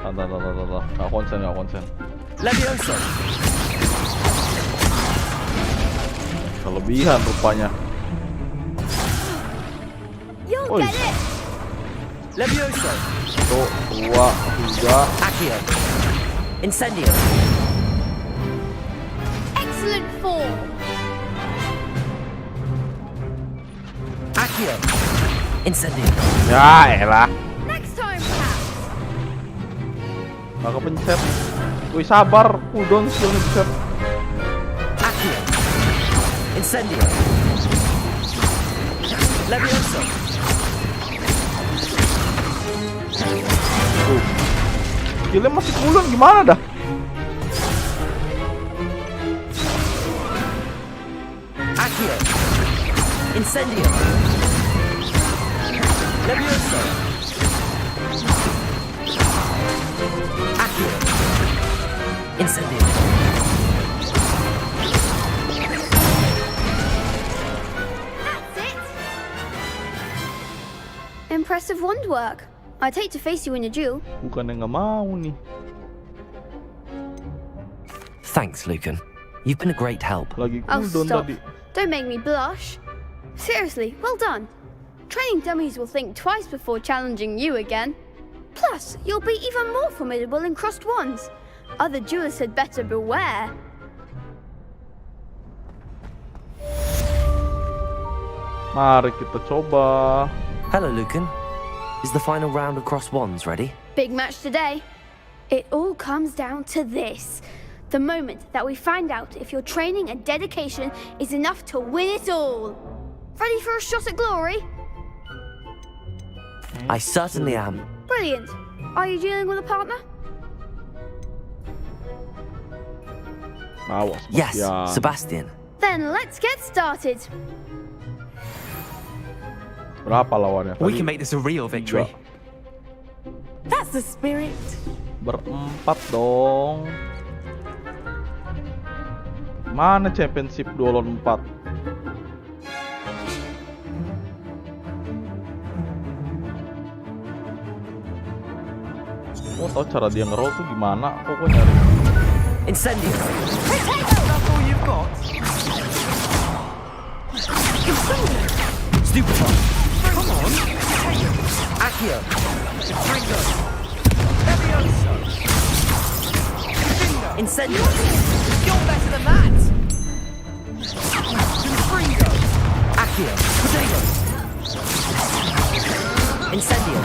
Tante. Gak konsen. Levioso. Kelebihan rupanya. You'll get it. Levioso. 1, 2, 3. Accio. Incendio. Excellent form. Accio. Incendio. Ya elah. Next time, perhaps. Gak kepencet. Wih sabar, cooldown skill ngeset. Accio. Incendio. Levioso. Skillnya masih cooldown gimana dah? Accio. Incendio. Levioso. Accio. Incendio. That's it. Impressive wand work. I'd hate to face you in a duel. Bukannya nggak mau nih. Thanks, Lucan. You've been a great help. Lagi Oh, cooldown stop. tadi. Don't make me blush. Seriously, well done. Training dummies will think twice before challenging you again. Plus, you'll be even more formidable in crossed wands. Other jewelers had better beware. Mari kita coba. Hello, Lucan. Is the final round of crossed wands ready? Big match today. It all comes down to this. The moment that we find out if your training and dedication is enough to win it all. Ready for a shot at glory? I certainly am. Brilliant. Are you dealing with a partner? Awas, Yes, Sebastian. Sebastian. Then let's get started. Berapa lawannya? We Tadi can make this a real victory. That's the spirit. berempat dong. Mana championship 2 lawan 4? Mau tau cara dia nge-roll tuh gimana? Kok gue nyari? Incendio. That's all you've got? Stupefy. Come on. Accio. Ringo. Levioso. Incendio. You're better than that. Ringo. Accio. Potato. Incendio.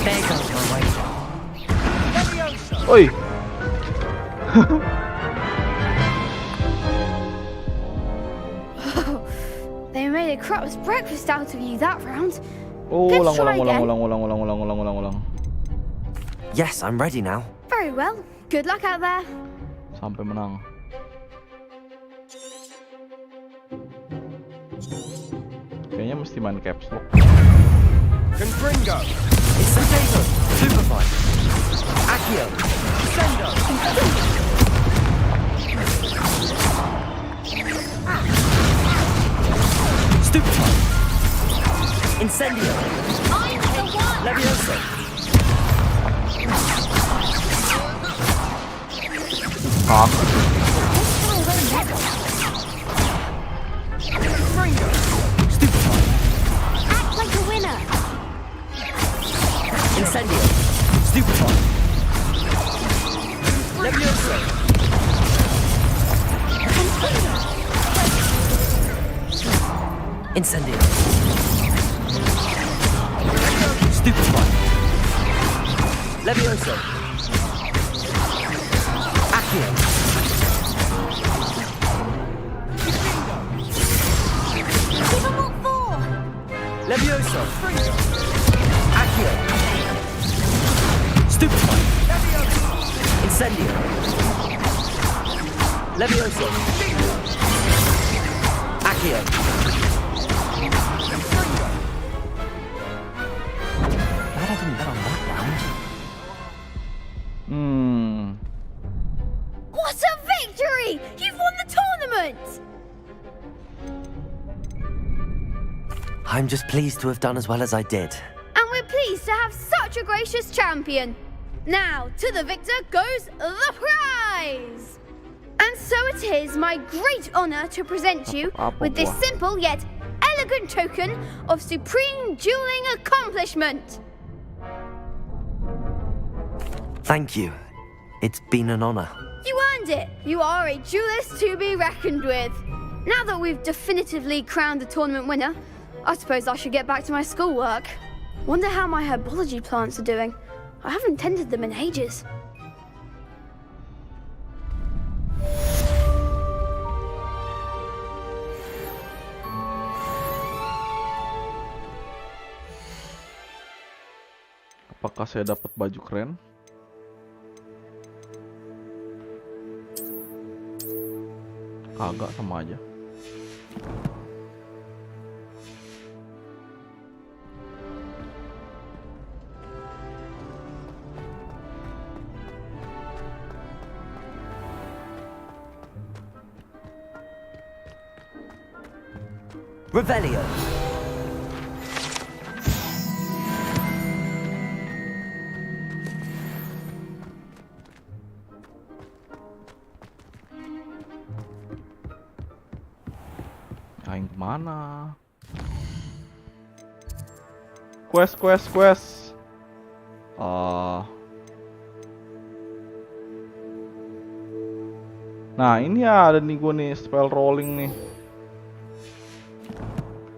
There goes my wager. Oi. They made a crap's breakfast out of you that round. Oh, Let's try again. ulang. Yes, I'm ready now. Very well. Good luck out there. Sampai menang. Kayaknya mesti main caps lock. Confringo. It's Potato. Superfly. Accio. Sendo. Stupefy. Incendio. Levioso. Ringo. Stupefy. Act like a winner. Incendio. Stupefy. Levioso. Incendio. Stupefy. Levioso. Accio. Give 'em what for? Levioso. Accio. Stupefy. Incendio. Levioso. Accio. Glad I didn't bet on that round. What a victory! You've won the tournament! I'm just pleased to have done as well as I did. And we're pleased to have such a gracious champion. Now, to the victor goes the prize! And so it is my great honor to present you with this simple yet elegant token of supreme dueling accomplishment. Thank you. It's been an honor. You earned it. You are a duelist to be reckoned with. Now that we've definitively crowned the tournament winner, I suppose I should get back to my schoolwork. Wonder how my herbology plants are doing. I haven't tended them in ages. Apakah saya dapat baju keren? Kagak, sama aja. Revelio. Mana? Quest. Nah ini ya ada nih gue nih spell rolling nih.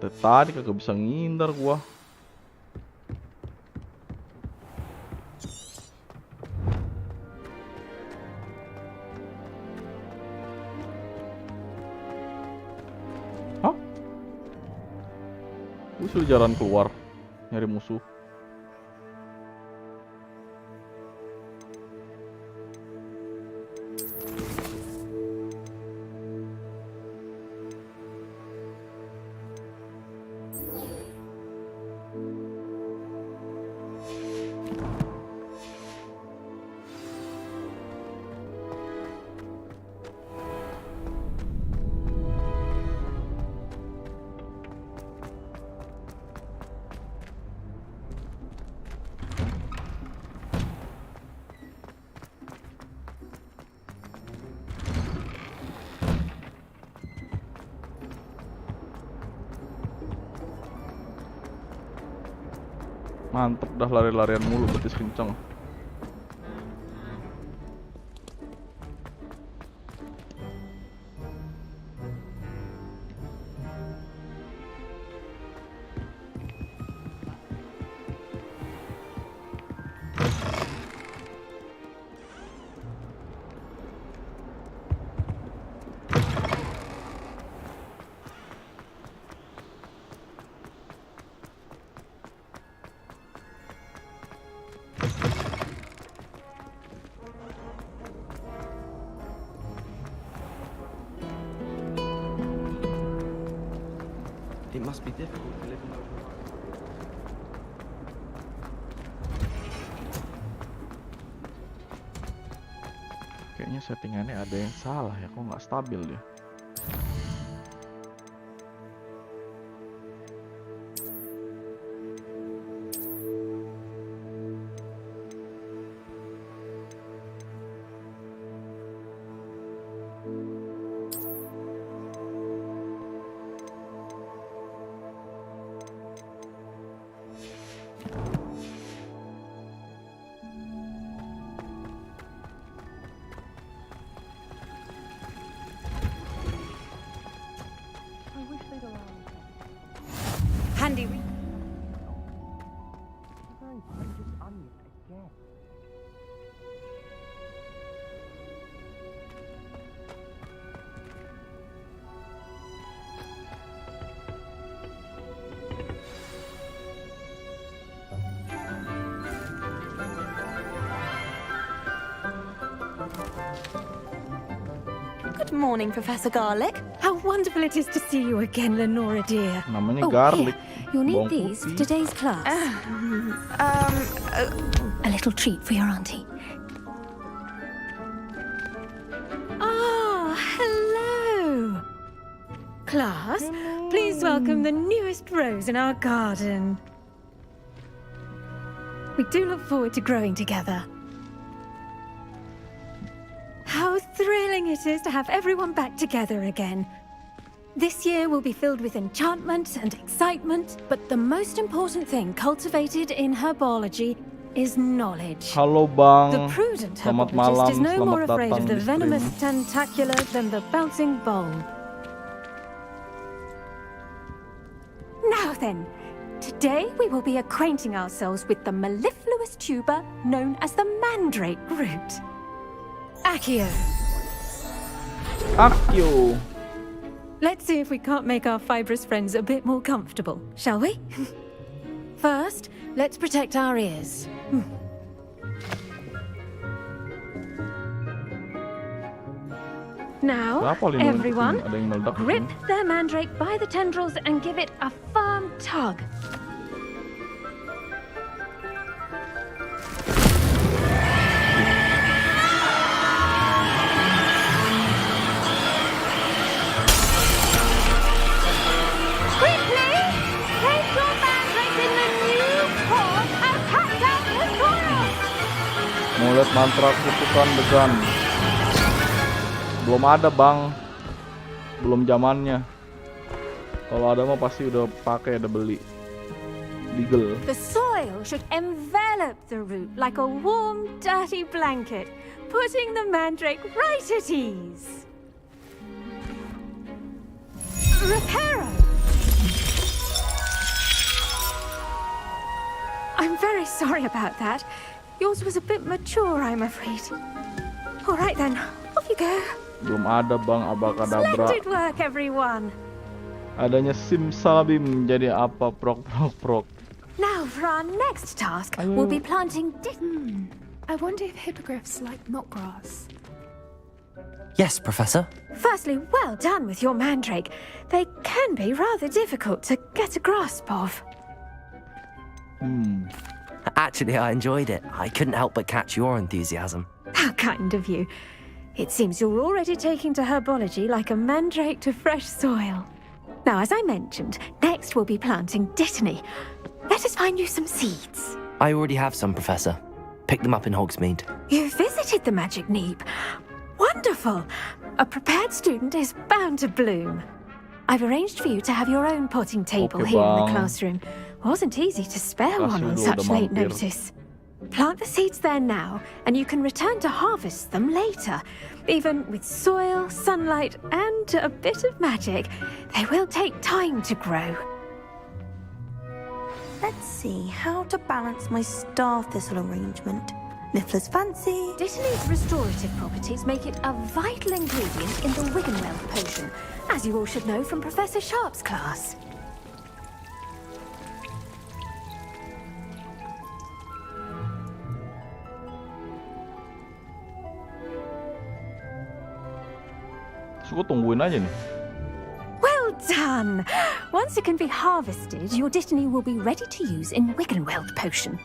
Tadi kagak bisa ngindar gua. Hah? Gue suruh jalan keluar nyari musuh. Mantep dah lari-larian mulu betis kenceng. It must be difficult to live in those lives. Kayaknya settingannya ada yang salah ya, kok nggak stabil dia. Handy. Good morning, Professor Garlic. How wonderful it is to see you again, Lenora dear. Namanya Garlic. Here, you'll need these for today's class. A little treat for your auntie. Ah, hello. Class, please welcome the newest rose in our garden. We do look forward to growing together. How thrilling it is to have everyone back together again. This year will be filled with enchantment and excitement, but the most important thing cultivated in herbology is knowledge. Halo Bang. The prudent Selamat herbologist malam, is no selamat more afraid datang of the di venomous stream. tentacular than the bouncing bulb. Now then, today we will be acquainting ourselves with the mellifluous tuber known as the mandrake root. Accio. Let's see if we can't make our fibrous friends a bit more comfortable, shall we? First, let's protect our ears. Now, everyone, grip their mandrake by the tendrils and give it a firm tug. Mau lihat mantra kutukan degan. Belum ada Bang. Belum zamannya. Kalau ada mah pasti udah pakai, udah beli. Legal. The soil should envelop the root like a warm, dirty blanket, putting the mandrake right at ease. Reparo! I'm very sorry about that. Yours was a bit mature, I'm afraid. All right then, off you go. Belum ada Bang Abakadabra. Splendid work, everyone. Adanya simsalabim jadi apa prok. Now for our next task, we'll be planting I wonder if hippogriffs like milk grass. Yes, Professor. Firstly, well done with your mandrake. They can be rather difficult to get a grasp of. Actually, I enjoyed it. I couldn't help but catch your enthusiasm. How kind of you. It seems you're already taking to herbology like a mandrake to fresh soil. Now, as I mentioned, next we'll be planting dittany. Let us find you some seeds. I already have some, Professor. Picked them up in Hogsmeade. You visited the Magic Neep. Wonderful! A prepared student is bound to bloom. I've arranged for you to have your own potting table here in the classroom. Wasn't easy to spare one on such late notice. Plant the seeds there now, and you can return to harvest them later. Even with soil, sunlight, and a bit of magic, they will take time to grow. Let's see how to balance my star thistle arrangement. Niffler's fancy. Dittany's restorative properties make it a vital ingredient in the Wiggenweld potion, as you all should know from Professor Sharp's class. Gue tungguin aja nih. Well done! Once it can be harvested, your dittany will be ready to use in Wiggenweld potion.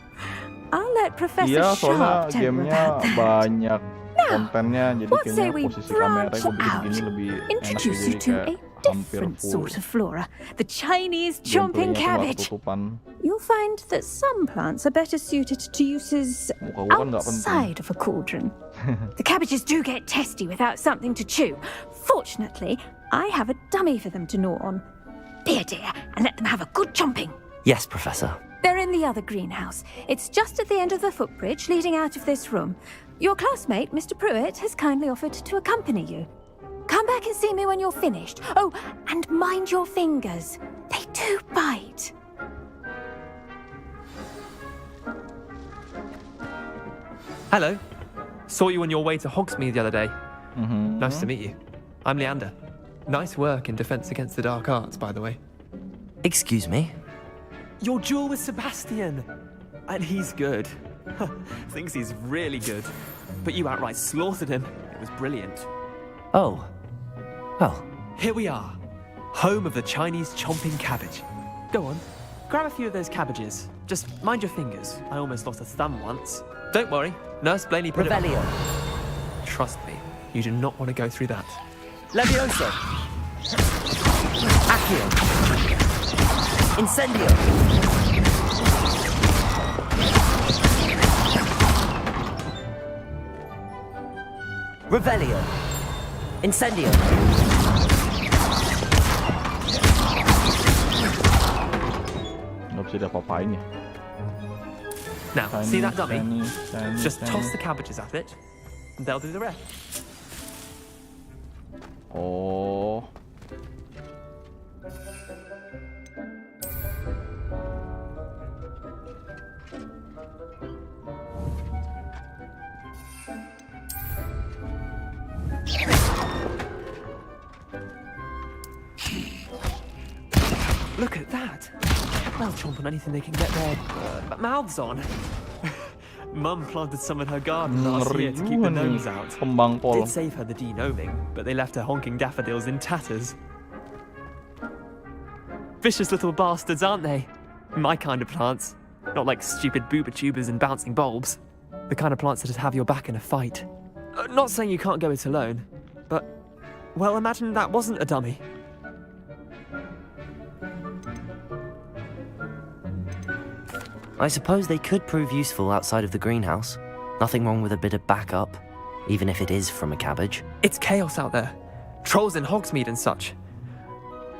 I'll let Professor Iya, soalnya Sharp tell you gamenya about that. banyak kontennya, jadi What say kayaknya we posisi kamera branch gue bikin out? gini lebih enak Introduce jadi you to kayak a hampir different full. sort of flora, the Chinese chomping Gameplaynya tuh nggak cabbage. ketutupan. You'll find that some plants are better suited to uses Muka gue kan nggak penting. outside of a cauldron. The cabbages do get testy without something to chew. Fortunately, I have a dummy for them to gnaw on. Be a dear and let them have a good chomping. Yes, Professor. They're in the other greenhouse. It's just at the end of the footbridge leading out of this room. Your classmate, Mr. Pruitt, has kindly offered to accompany you. Come back and see me when you're finished. Oh, and mind your fingers. They do bite. Hello. Saw you on your way to Hogsmeade the other day. Mm-hmm. Nice to meet you. I'm Leander. Nice work in Defense Against the Dark Arts, by the way. Excuse me? Your duel with Sebastian! And he's good. Thinks he's really good. But you outright slaughtered him. It was brilliant. Oh. Well. Here we are. Home of the Chinese chomping cabbage. Go on. Grab a few of those cabbages. Just mind your fingers. I almost lost a thumb once. Don't worry. Nurse Blaney put Revelio. Trust me. You do not want to go through that. Levioso. Accio. Incendio. Revelio. Incendio. Nggak bisa diapa-apain ya. Now, Shiny, see that dummy? shiny, Just shiny. toss the cabbages at it, and they'll do the rest. Oh. Look at that. They'll chomp on anything they can get their mouths on. Mum planted some in her garden last year to keep the gnomes out. Kembang pol. Did save her the de-gnoming, but they left her honking daffodils in tatters. Vicious little bastards, aren't they? My kind of plants. Not like stupid booba tubers and bouncing bulbs. The kind of plants that'd have your back in a fight. Not saying you can't go it alone, but, well, imagine that wasn't a dummy. I suppose they could prove useful outside of the greenhouse. Nothing wrong with a bit of backup, even if it is from a cabbage. It's chaos out there. Trolls in Hogsmeade and such.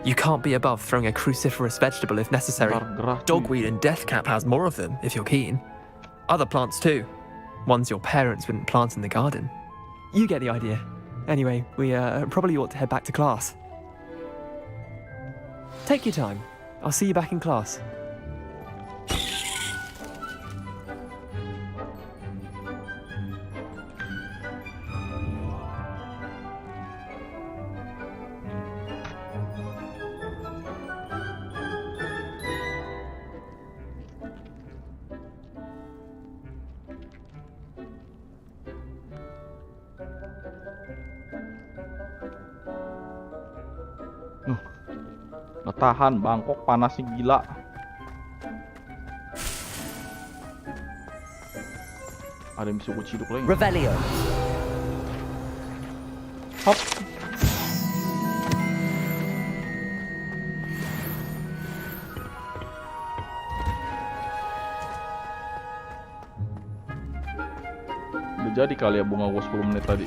You can't be above throwing a cruciferous vegetable if necessary. Dogweed and deathcap has more of them, if you're keen. Other plants too. Ones your parents wouldn't plant in the garden. You get the idea. Anyway, we probably ought to head back to class. Take your time. I'll see you back in class. Nggak tahan, Bangkok panasnya gila. Ada yang bisa gue ciduk lagi. Revelio. Hop. Udah jadi kali ya bunga gue 10 menit tadi.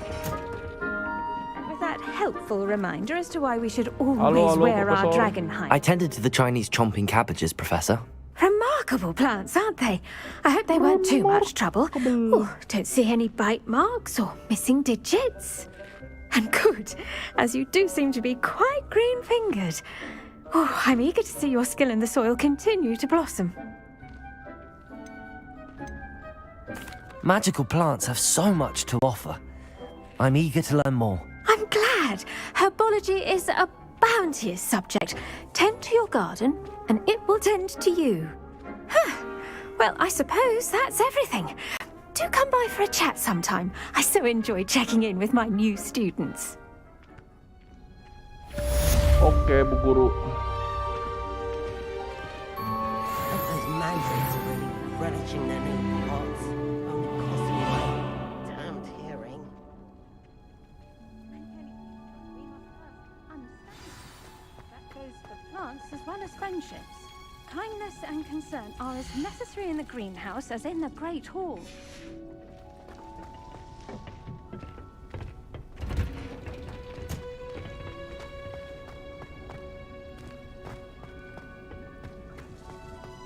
Helpful reminder as to why we should always wear our dragon hide. I tended to the Chinese chomping cabbages, Professor. Remarkable plants, aren't they? I hope they weren't too much trouble. Oh, don't see any bite marks or missing digits. And good, as you do seem to be quite green-fingered. Oh, I'm eager to see your skill in the soil continue to blossom. Magical plants have so much to offer. I'm eager to learn more. I'm glad. Herbology is a bounteous subject. Tend to your garden, and it will tend to you. Well, I suppose that's everything. Do come by for a chat sometime. I so enjoy checking in with my new students. Oke, Bu Guru. Those mandrake are really relishing their new pots. Only cost me my damned hearing. That goes for plants as well as friendships. Kindness and concern are as necessary in the greenhouse as in the Great Hall.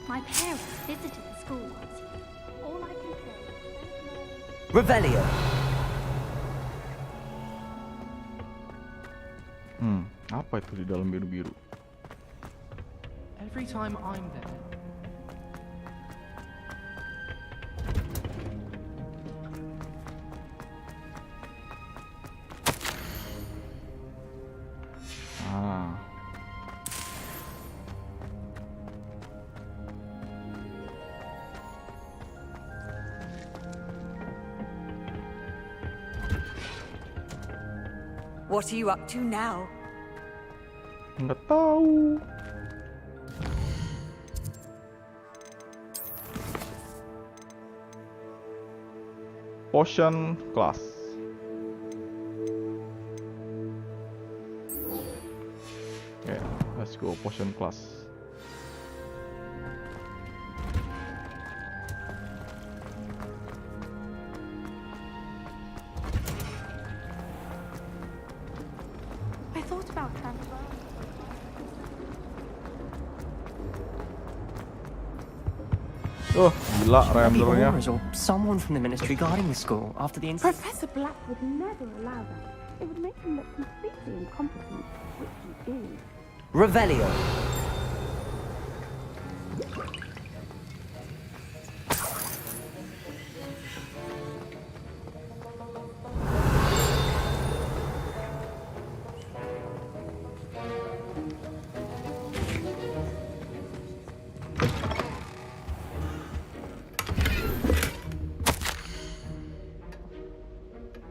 My parents visited the school once. All I can say is... Revelio. Apa itu di dalam biru-biru? Every time I'm there. What are you up to now? Nggak tahu. Potion class. Okay, let's go potion class. I thought about transfer. Oh, gila rendernya. Or someone from the ministry guarding the school after the incident. Professor Black would never allow that. It would make him look completely incompetent, which he is. Revelio.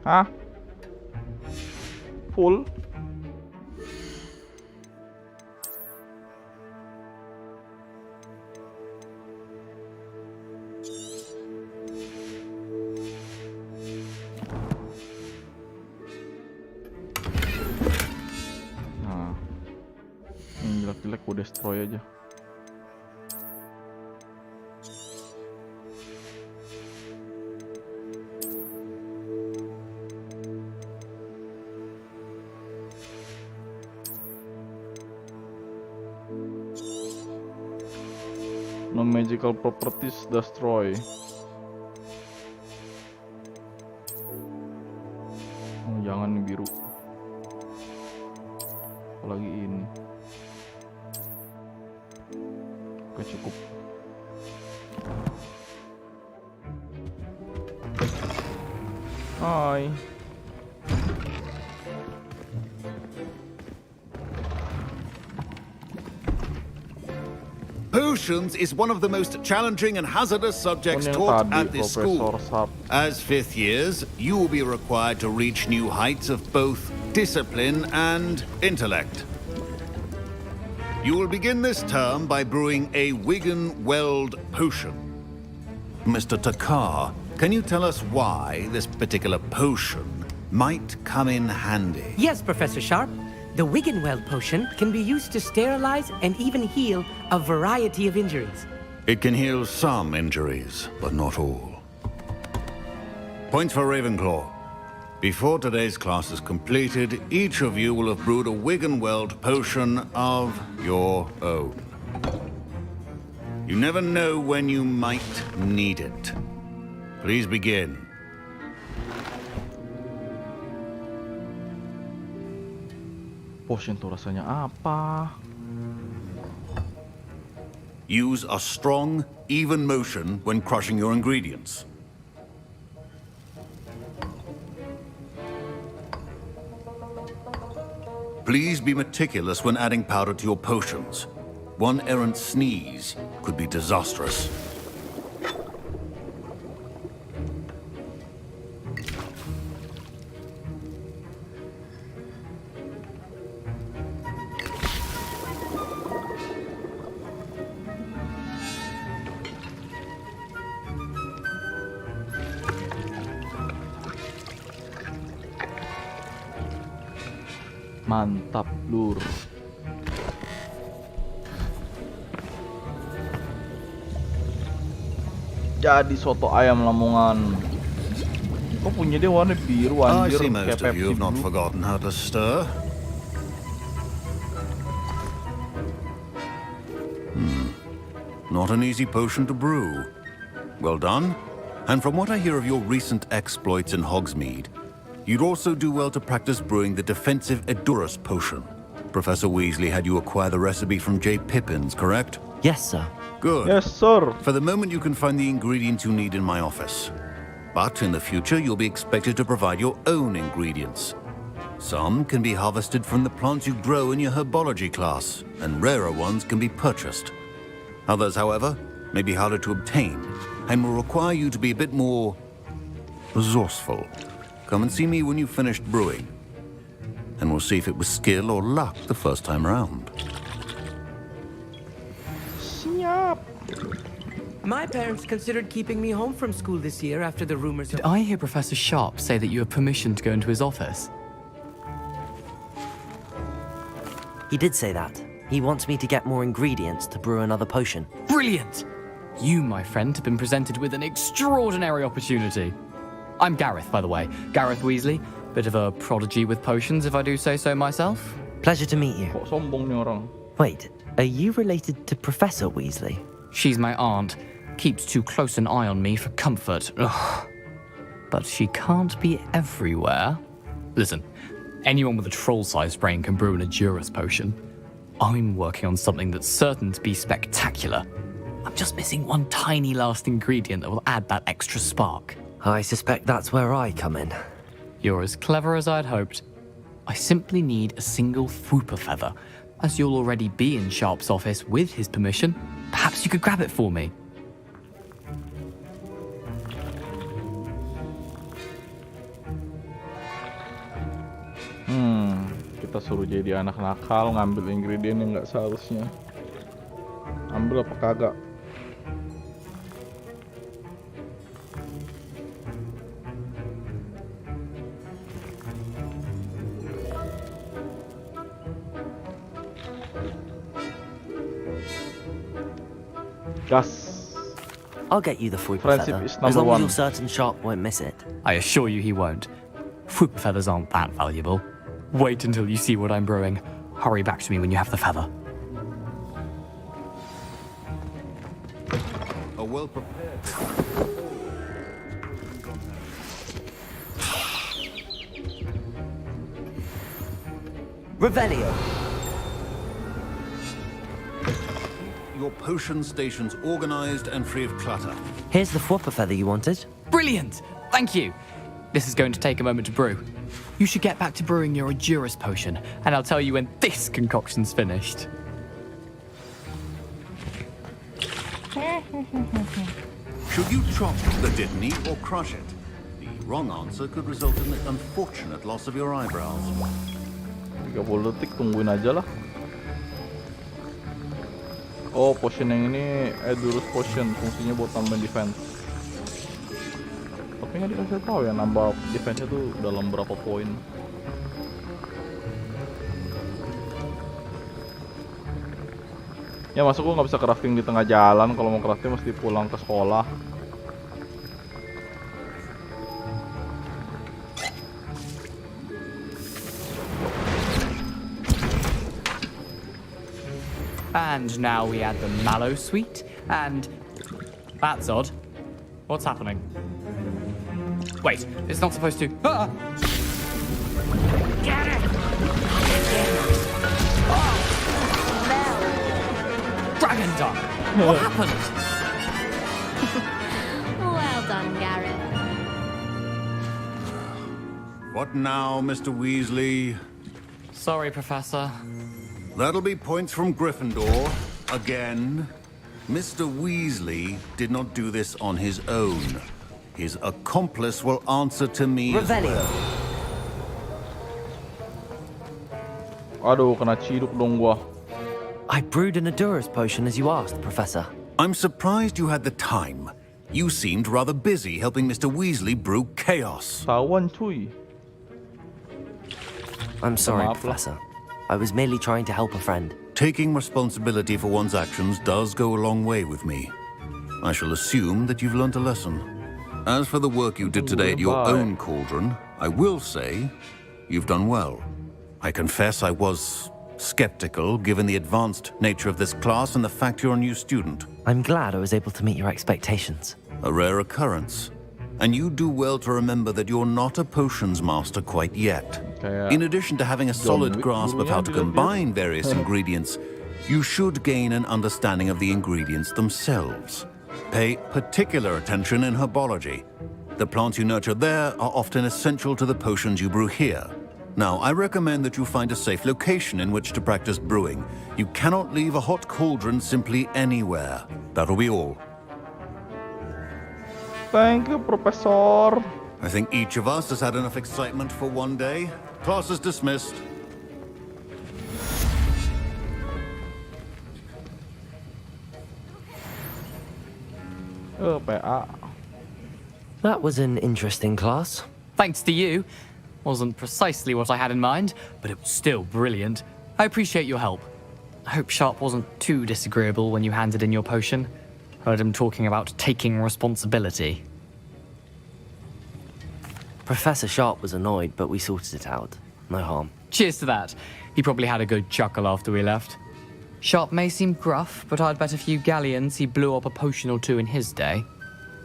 Hah? Full? Nah, yang jelek-jelek gue destroy aja. Non-magical properties destroy. Oh, jangan nih biru. Apalagi ini. Oke, cukup. Hai. Potions is one of the most challenging and hazardous subjects taught at this school. As fifth years, you will be required to reach new heights of both discipline and intellect. You will begin this term by brewing a Wigan-Weld potion. Mr. Takar, can you tell us why this particular potion might come in handy? Yes, Professor Sharp. The Wigan-Weld potion can be used to sterilize and even heal a variety of injuries. It can heal some injuries, but not all. Points for Ravenclaw. Before today's class is completed, each of you will have brewed a Wigan-Weld potion of your own. You never know when you might need it. Please begin. Potion tuh rasanya apa? Use a strong, even motion when crushing your ingredients. Please be meticulous when adding powder to your potions. One errant sneeze could be disastrous. Mantap, Lur. Jadi soto ayam Lamongan. Kok punya dia warna biru I anjir, see kayak most of you have not Pepsi forgotten how to stir. Not an easy potion to brew. Well done. And from what I hear of your recent exploits in Hogsmeade, you'd also do well to practice brewing the defensive Edurus potion. Professor Weasley had you acquire the recipe from J. Pippins, correct? Yes, sir. Good. Yes, sir. For the moment, you can find the ingredients you need in my office. But in the future, you'll be expected to provide your own ingredients. Some can be harvested from the plants you grow in your herbology class, and rarer ones can be purchased. Others, however, may be harder to obtain, and will require you to be a bit more resourceful. Come and see me when you've finished brewing, and we'll see if it was skill or luck the first time around. My parents considered keeping me home from school this year after the rumors. Did I hear Professor Sharp say that you have permission to go into his office? He did say that. He wants me to get more ingredients to brew another potion. Brilliant! You, my friend, have been presented with an extraordinary opportunity. I'm Gareth, by the way. Gareth Weasley. Bit of a prodigy with potions, if I do say so myself. Pleasure to meet you. Kok sombong nih orang. Wait, are you related to Professor Weasley? She's my aunt. Keeps too close an eye on me for comfort. Ugh. But she can't be everywhere. Listen, anyone with a troll-sized brain can brew an Edurus potion. I'm working on something that's certain to be spectacular. I'm just missing one tiny last ingredient that will add that extra spark. I suspect that's where I come in. You're as clever as I'd hoped. I simply need a single Fwooper feather. As you'll already be in Sharp's office with his permission, perhaps you could grab it for me. Kita suruh jadi anak nakal, ngambil ingredient yang nggak seharusnya. Ambil apa kagak? Gas. I'll get you the Fwooper Friendship feather, is as number long as one. you're certain Sharp won't miss it. I assure you he won't. Fwooper feathers aren't that valuable. Wait until you see what I'm brewing. Hurry back to me when you have the feather. well prepared. Revelio. Your potion station's organized and free of clutter. Here's the flopper feather you wanted. Brilliant! Thank you. This is going to take a moment to brew. You should get back to brewing your Adurus potion, and I'll tell you when this concoction's finished. Should you chop the Dittany or crush it? The wrong answer could result in the unfortunate loss of your eyebrows. 30 detik, tungguin aja lah. Oh, potion yang ini Adurus potion, fungsinya buat tambahin defense. Tapi nggak dikasih tahu ya nambah defense-nya tuh dalam berapa poin. Ya masuk gua nggak bisa crafting di tengah jalan, kalau mau crafting mesti pulang ke sekolah. And now we add the mallow sweet, and... That's odd. What's happening? Wait, it's not supposed to... Ah! Get it! Oh! Dragon Dog! What happened? Well done, Garrett. What now, Mr. Weasley? Sorry, Professor. That'll be points from Gryffindor. Again. Mr. Weasley did not do this on his own. His accomplice will answer to me as well. Aduh, kena ciduk dong gua. I brewed an Adurus potion as you asked, Professor. I'm surprised you had the time. You seemed rather busy helping Mr. Weasley brew chaos. Tawan cuy. I'm sorry, Professor. I was merely trying to help a friend. Taking responsibility for one's actions does go a long way with me. I shall assume that you've learnt a lesson. As for the work you did today at your own cauldron, I will say you've done well. I confess I was skeptical given the advanced nature of this class and the fact you're a new student. I'm glad I was able to meet your expectations. A rare occurrence. And you do well to remember that you're not a potions master quite yet. In addition to having a solid grasp of how to combine various ingredients, you should gain an understanding of the ingredients themselves. Pay particular attention in herbology. The plants you nurture there are often essential to the potions you brew here. Now, I recommend that you find a safe location in which to practice brewing. You cannot leave a hot cauldron simply anywhere. That'll be all. Thank you, Professor. I think each of us has had enough excitement for one day. Class is dismissed. PA. That was an interesting class. Thanks to you. Wasn't precisely what I had in mind, but it was still brilliant. I appreciate your help. I hope Sharp wasn't too disagreeable when you handed in your potion. Heard him talking about taking responsibility. Professor Sharp was annoyed, but we sorted it out. No harm. Cheers to that. He probably had a good chuckle after we left. Sharp may seem gruff, but I'd bet a few galleons he blew up a potion or two in his day.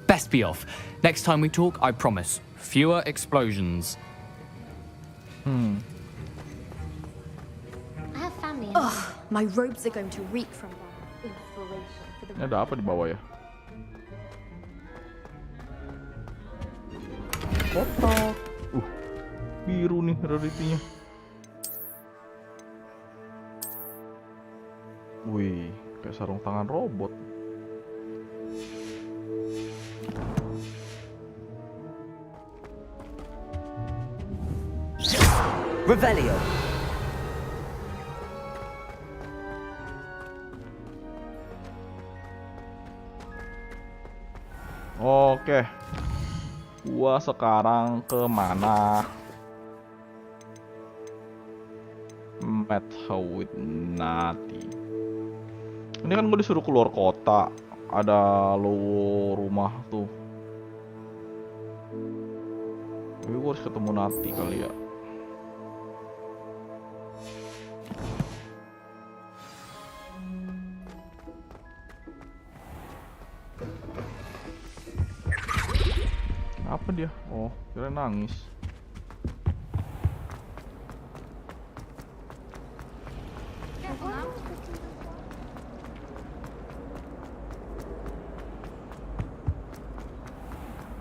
Best be off. Next time we talk, I promise, fewer explosions. I have family. Ugh, my robes are going to reek from that inspiration for the... Ini ada apa di bawah ya? Kotak. Biru nih rarity-nya. Wih, kayak sarung tangan robot. Revelio. Oke. Gua sekarang ke mana? Musuh Nati. Ini kan gue disuruh keluar kota. Ada logo rumah tuh. Tapi gue harus ketemu Nati kali ya. Apa dia? Oh, kira nangis.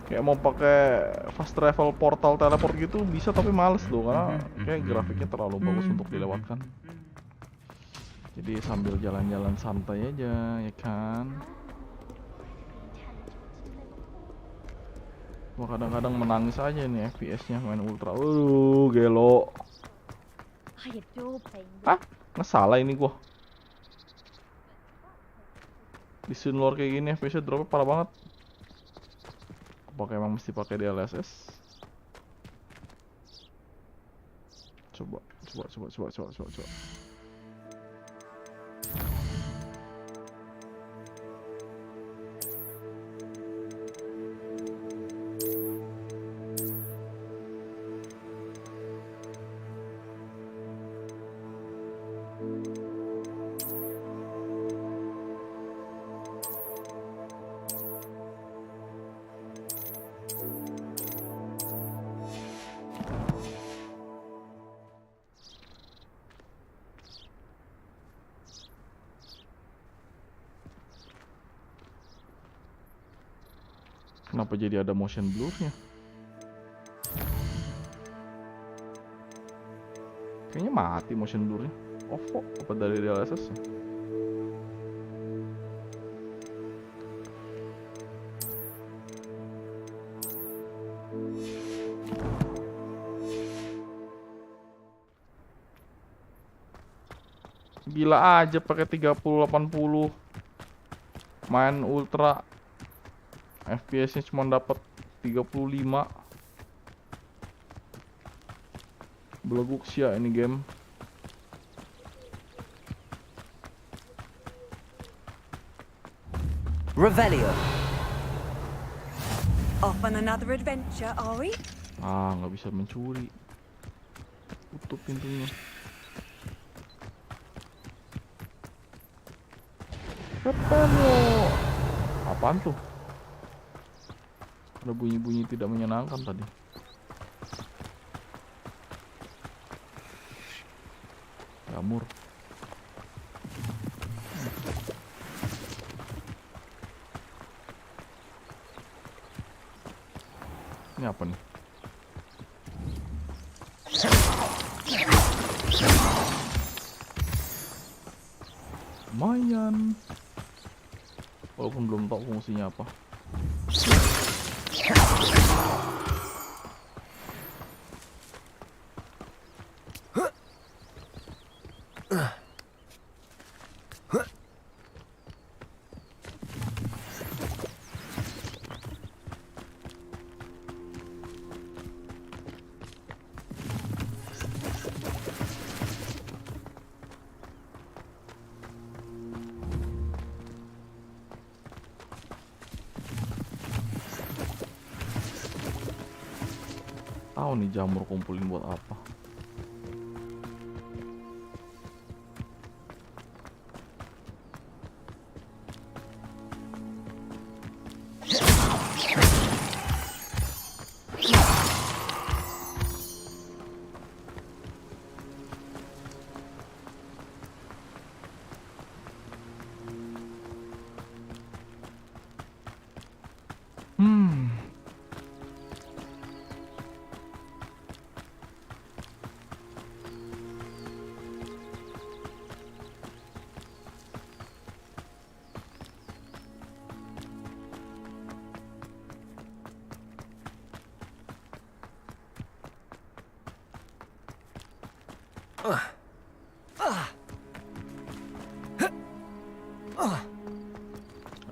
Kayak mau pakai fast travel portal teleport gitu bisa, tapi males tuh karena kayak grafiknya terlalu bagus untuk dilewatkan. Jadi sambil jalan-jalan santai aja, ya kan? Wah, kadang-kadang menangis aja nih FPS-nya main ultra. Gelo. Hah? Nggak salah ini gua. Di Sunlord kayak gini FPS-nya dropnya parah banget. Apakah emang mesti pakai DLSS? Coba. Kenapa jadi ada motion blur-nya? Kayaknya mati motion blur-nya. Off kok, apa dari DLSS-nya? Gila aja pakai 3080 main ultra. FPS-nya cuma dapat 35. Beleguk sih ya ini game. Revelio. Off on another adventure, are we? Ah, nggak bisa mencuri. Tutup pintunya. Revelio. Apaan tuh? Ada bunyi-bunyi tidak menyenangkan tadi. Jamur. Ini apa nih? Lumayan. Walaupun belum tahu fungsinya apa. Tahu nih jamur kumpulin buat apa?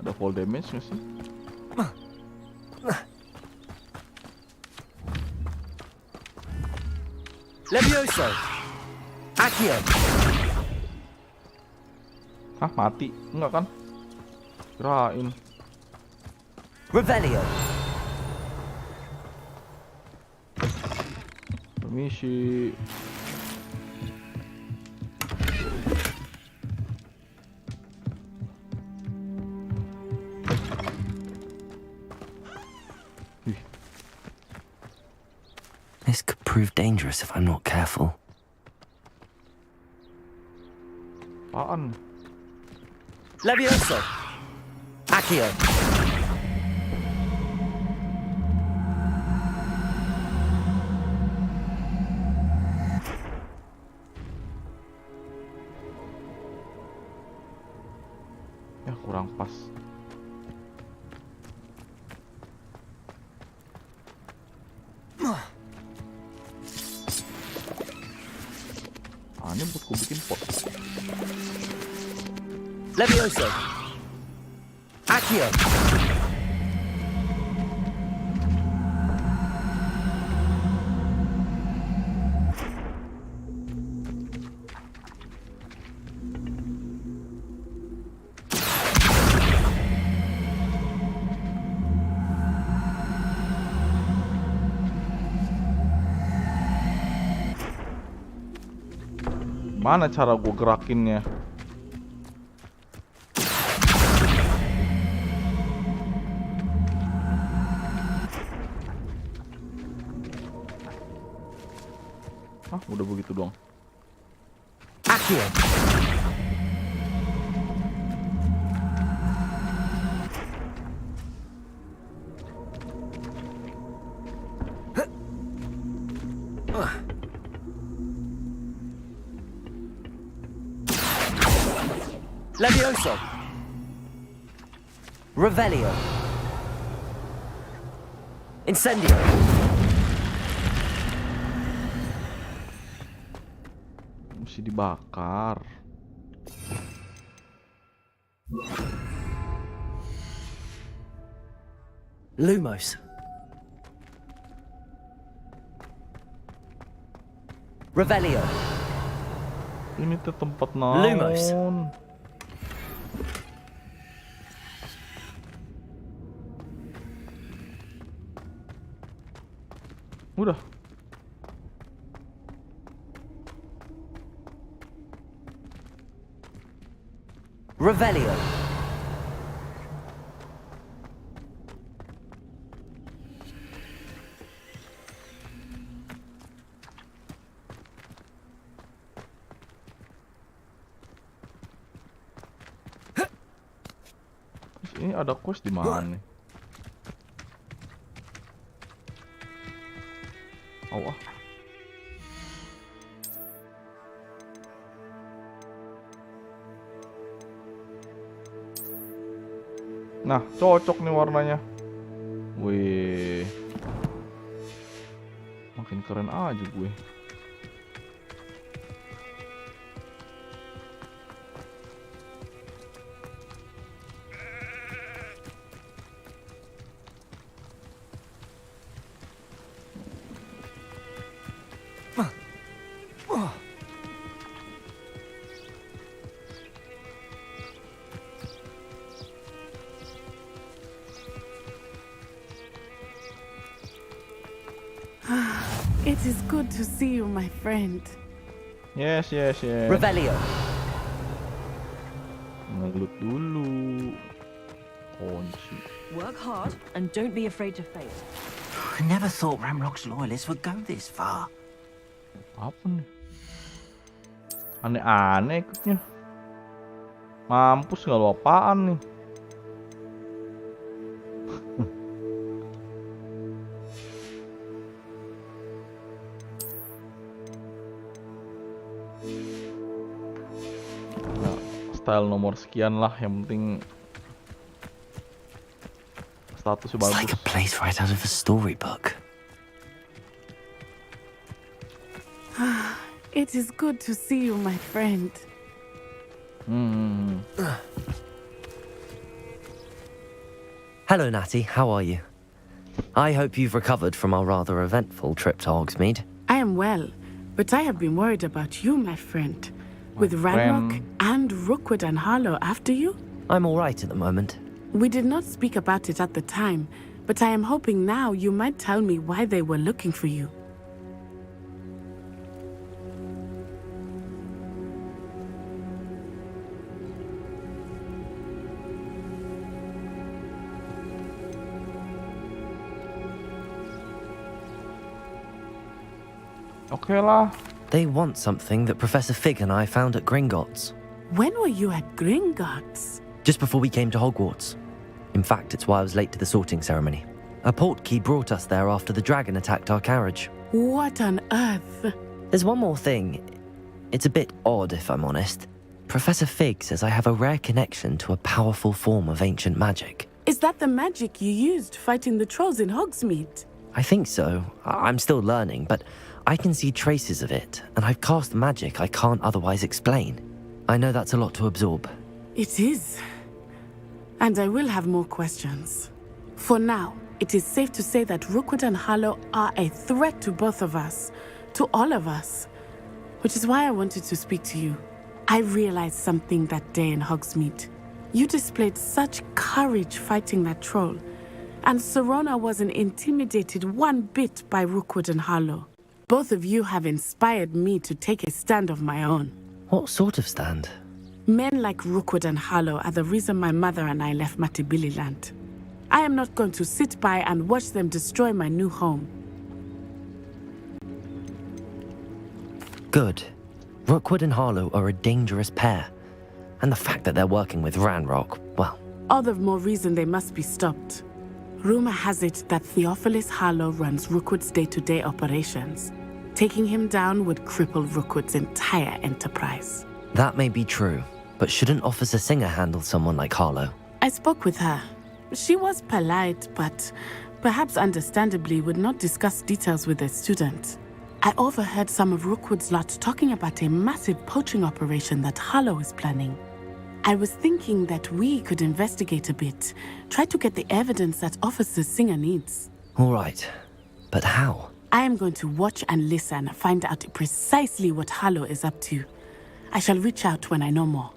Ada fall damage nggak sih? Levioso. Accio. Hah, mati? Enggak kan? Kirain. Revelio. Permisi. This could prove dangerous if I'm not careful. Apaan? Levioso. Accio. Ya kurang pas. Ini buat gue bikin pot. Levioso. Accio. Mana cara gue gerakinnya? Ah, udah begitu doang. Accio. Levioso. Revelio. Incendio. Mesti dibakar. Lumos. Revelio. Ini tuh tempat naon. Lumos. Udah. Revelio. Ini ada quest di mana nih? Oh, ah. Nah, cocok nih warnanya. Wih. Makin keren aja gue. It is good to see you, my friend. Yes. Revelio. Ngelut dulu. Kunci. Work hard and don't be afraid to fail. I never thought Ramrock's loyalists would go this far. Apa nih? Aneh-aneh ikutnya. Mampus nggak lo apaan nih? Style nomor sekian lah, yang penting statusnya bagus. It's like a place right out of a storybook. It is good to see you, my friend. Hello, Natty. How are you? I hope you've recovered from our rather eventful trip to Hogsmeade. I am well, but I have been worried about you, my friend. With Ranrock and Rookwood and Harlow after you? I'm all right at the moment. We did not speak about it at the time, but I am hoping now you might tell me why they were looking for you. Okay lah. They want something that Professor Fig and I found at Gringotts. When were you at Gringotts? Just before we came to Hogwarts. In fact, it's why I was late to the sorting ceremony. A portkey brought us there after the dragon attacked our carriage. What on earth? There's one more thing. It's a bit odd, if I'm honest. Professor Fig says I have a rare connection to a powerful form of ancient magic. Is that the magic you used fighting the trolls in Hogsmeade? I think so. I'm still learning, but I can see traces of it, and I've cast magic I can't otherwise explain. I know that's a lot to absorb. It is. And I will have more questions. For now, it is safe to say that Rookwood and Harlow are a threat to both of us, to all of us. Which is why I wanted to speak to you. I realized something that day in Hogsmeade. You displayed such courage fighting that troll, and Serona wasn't intimidated one bit by Rookwood and Harlow. Both of you have inspired me to take a stand of my own. What sort of stand? Men like Rookwood and Harlow are the reason my mother and I left Matabeleland. I am not going to sit by and watch them destroy my new home. Good. Rookwood and Harlow are a dangerous pair. And the fact that they're working with Ranrock, well... All the more reason they must be stopped. Rumor has it that Theophilus Harlow runs Rookwood's day-to-day operations. Taking him down would cripple Rookwood's entire enterprise. That may be true, but shouldn't Officer Singer handle someone like Harlow? I spoke with her. She was polite, but perhaps understandably would not discuss details with a student. I overheard some of Rookwood's lot talking about a massive poaching operation that Harlow is planning. I was thinking that we could investigate a bit, try to get the evidence that Officer Singer needs. All right, but how? I am going to watch and listen, find out precisely what Harlow is up to. I shall reach out when I know more.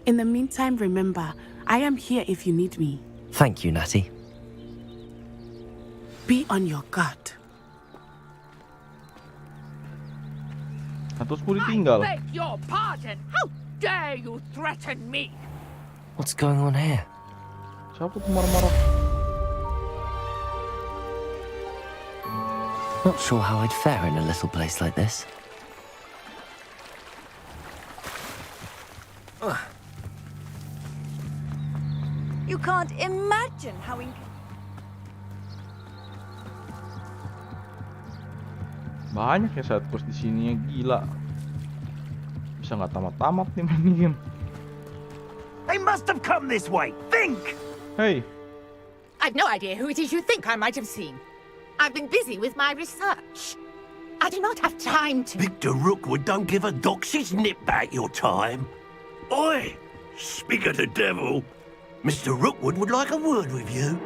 In the meantime, remember, I am here if you need me. Thank you, Natty. Be on your guard. Nah, terus gue ditinggal. I beg your pardon. How dare you threaten me? What's going on here? Siapa tuh marah-marah? Not sure how I'd fare in a little place like this. You can't imagine how Banyak ya side quest di sini yang gila. Bisa nggak tamat-tamat nih main game. They must have come this way. Think! Hey. I've no idea who it is you think I might have seen. I've been busy with my research. I do not have time to... Victor Rookwood don't give a doxy's nip back your time. Oi! Speak of the devil. Mr. Rookwood would like a word with you.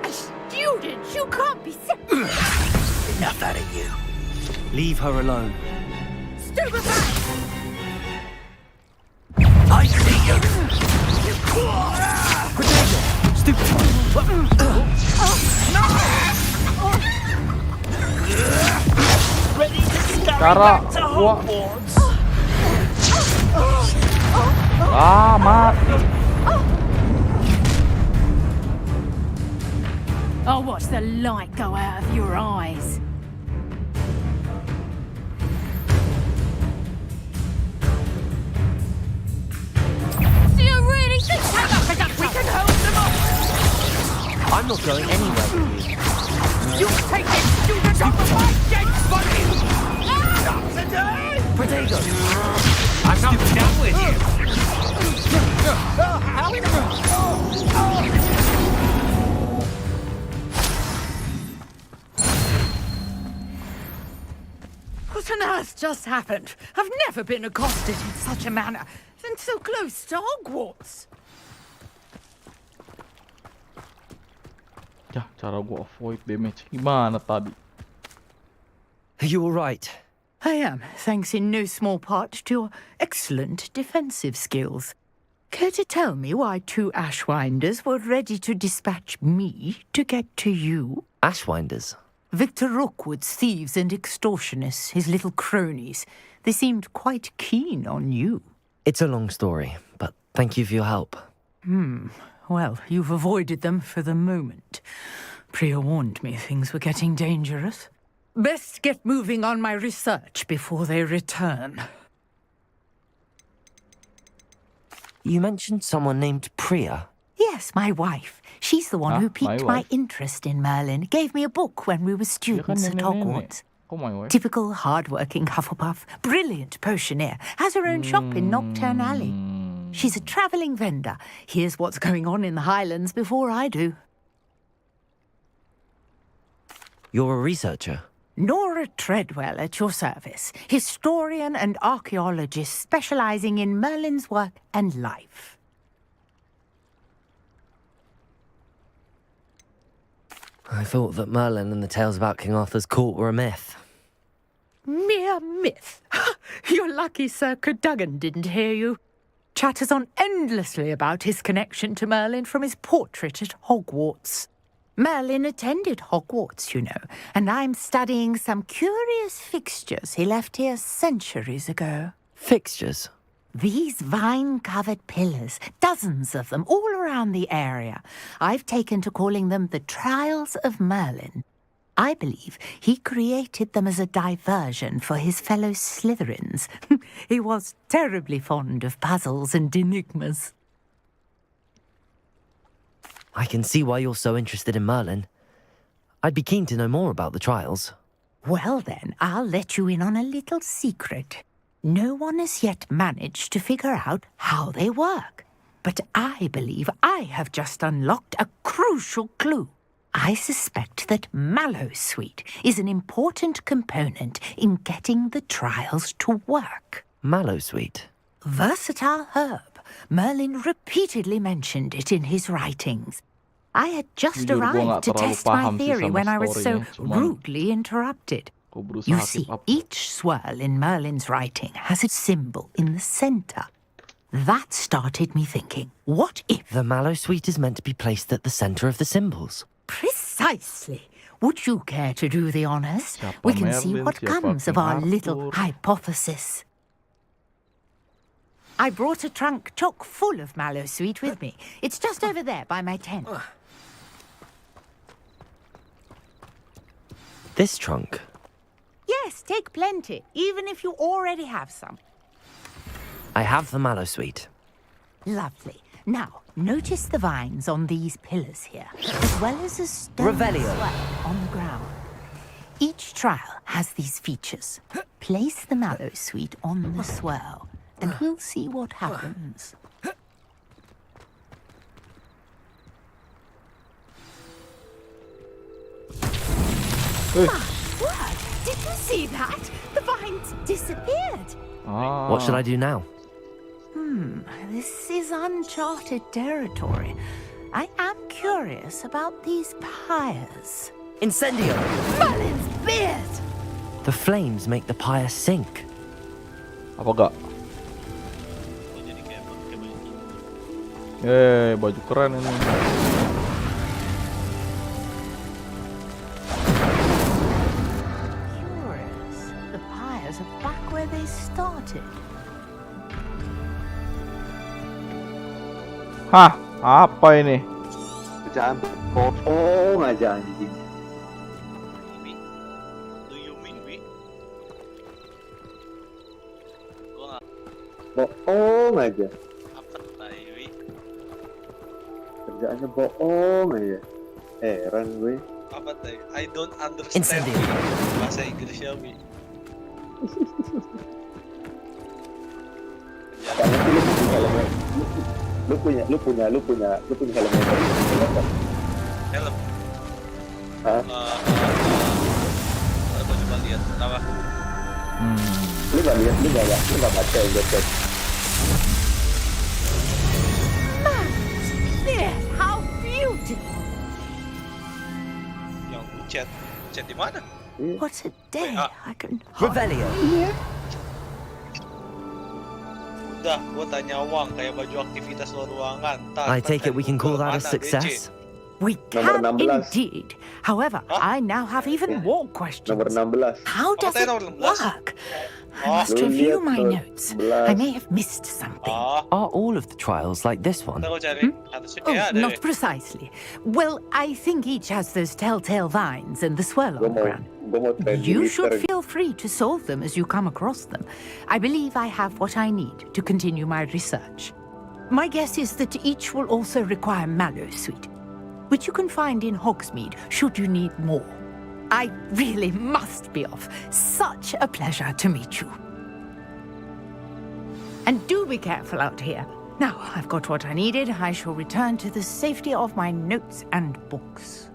A student? You can't be sick. Enough out of you. Leave her alone. Stupefy! I see you! Stupid! Ready to scurry Cara back to gua Hogwarts? mati. I'll watch the light go out of your eyes. Do you really think we can hold them off? I'm not going anywhere with you. You take this student off of my dead body! Not today! Protego! I'm not done with you! What on earth just happened? I've never been accosted in such a manner, and so close to Hogwarts. Ya, cara gua avoid damage gimana tadi? Are you alright? I am, thanks in no small part to your excellent defensive skills. Care to tell me why 2 Ashwinders were ready to dispatch me to get to you? Ashwinders? Victor Rookwood's thieves and extortionists, his little cronies. They seemed quite keen on you. It's a long story, but thank you for your help. Well, you've avoided them for the moment. Priya warned me things were getting dangerous. Best get moving on my research before they return. You mentioned someone named Priya. Yes, my wife. She's the one who piqued my interest in Merlin. Gave me a book when we were students at Hogwarts. Oh, my wife. Typical hard-working Hufflepuff. Brilliant potioneer. Has her own shop in Nocturne Alley. She's a travelling vendor. Hears what's going on in the Highlands before I do. You're a researcher? Nora Treadwell at your service. Historian and archaeologist specialising in Merlin's work and life. I thought that Merlin and the tales about King Arthur's court were a myth. Mere myth. You're lucky Sir Cadogan didn't hear you. Chatters on endlessly about his connection to Merlin from his portrait at Hogwarts. Merlin attended Hogwarts, you know, and I'm studying some curious fixtures he left here centuries ago. Fixtures? These vine-covered pillars, dozens of them, all around the area. I've taken to calling them the Trials of Merlin. I believe he created them as a diversion for his fellow Slytherins. He was terribly fond of puzzles and enigmas. I can see why you're so interested in Merlin. I'd be keen to know more about the trials. Well then, I'll let you in on a little secret. No one has yet managed to figure out how they work. But I believe I have just unlocked a crucial clue. I suspect that Mallowsweet is an important component in getting the trials to work. Mallowsweet? Versatile herb. Merlin repeatedly mentioned it in his writings. I had just arrived to test my theory when I was so rudely interrupted. You see, each swirl in Merlin's writing has a symbol in the center. That started me thinking, what if... The Mallowsweet is meant to be placed at the center of the symbols. Precisely. Would you care to do the honors? We can see what comes of our little hypothesis. I brought a trunk chock full of Mallowsweet with me. It's just over there by my tent. This trunk? Yes, take plenty, even if you already have some. I have the Mallowsweet. Lovely. Now, notice the vines on these pillars here, as well as a stone swell on the ground. Each trial has these features. Place the Mallowsweet on the swirl, and we'll see what happens. My word! Did you see that? The vines disappeared. What should I do now? This is uncharted territory. I am curious about these pyres. Incendio! Merlin's beard! The flames make the pyre sink. Apa gak? Baju keren ini. Curious. The pyres are back where they started. Hah, apa ini? Bacaan bohong aja anjing. Bohong aja. Kerjaannya bohong aja. Heran gue. Apa teh? I don't understand bahasa Inggrisnya, Wi. Lu punya helm yang baru. Helm. Hah? Aku coba lihat, kenapa? Lu nggak baca yang gue chat. How beautiful! Yang chat di mana? What a day! I can. Revelio. Udah, gua tanya uang kayak baju aktivitas luar ruangan. I take it we can call that a success? We can indeed. However, I now have even more questions. Nomor 16. How does it work? I must review my notes. I may have missed something. Are all of the trials like this one? Oh, not precisely. Well, I think each has those telltale vines and the swirl on the ground. You should feel free to solve them as you come across them. I believe I have what I need to continue my research. My guess is that each will also require mallow sweet, which you can find in Hogsmeade should you need more. I really must be off. Such a pleasure to meet you. And do be careful out here. Now I've got what I needed, I shall return to the safety of my notes and books.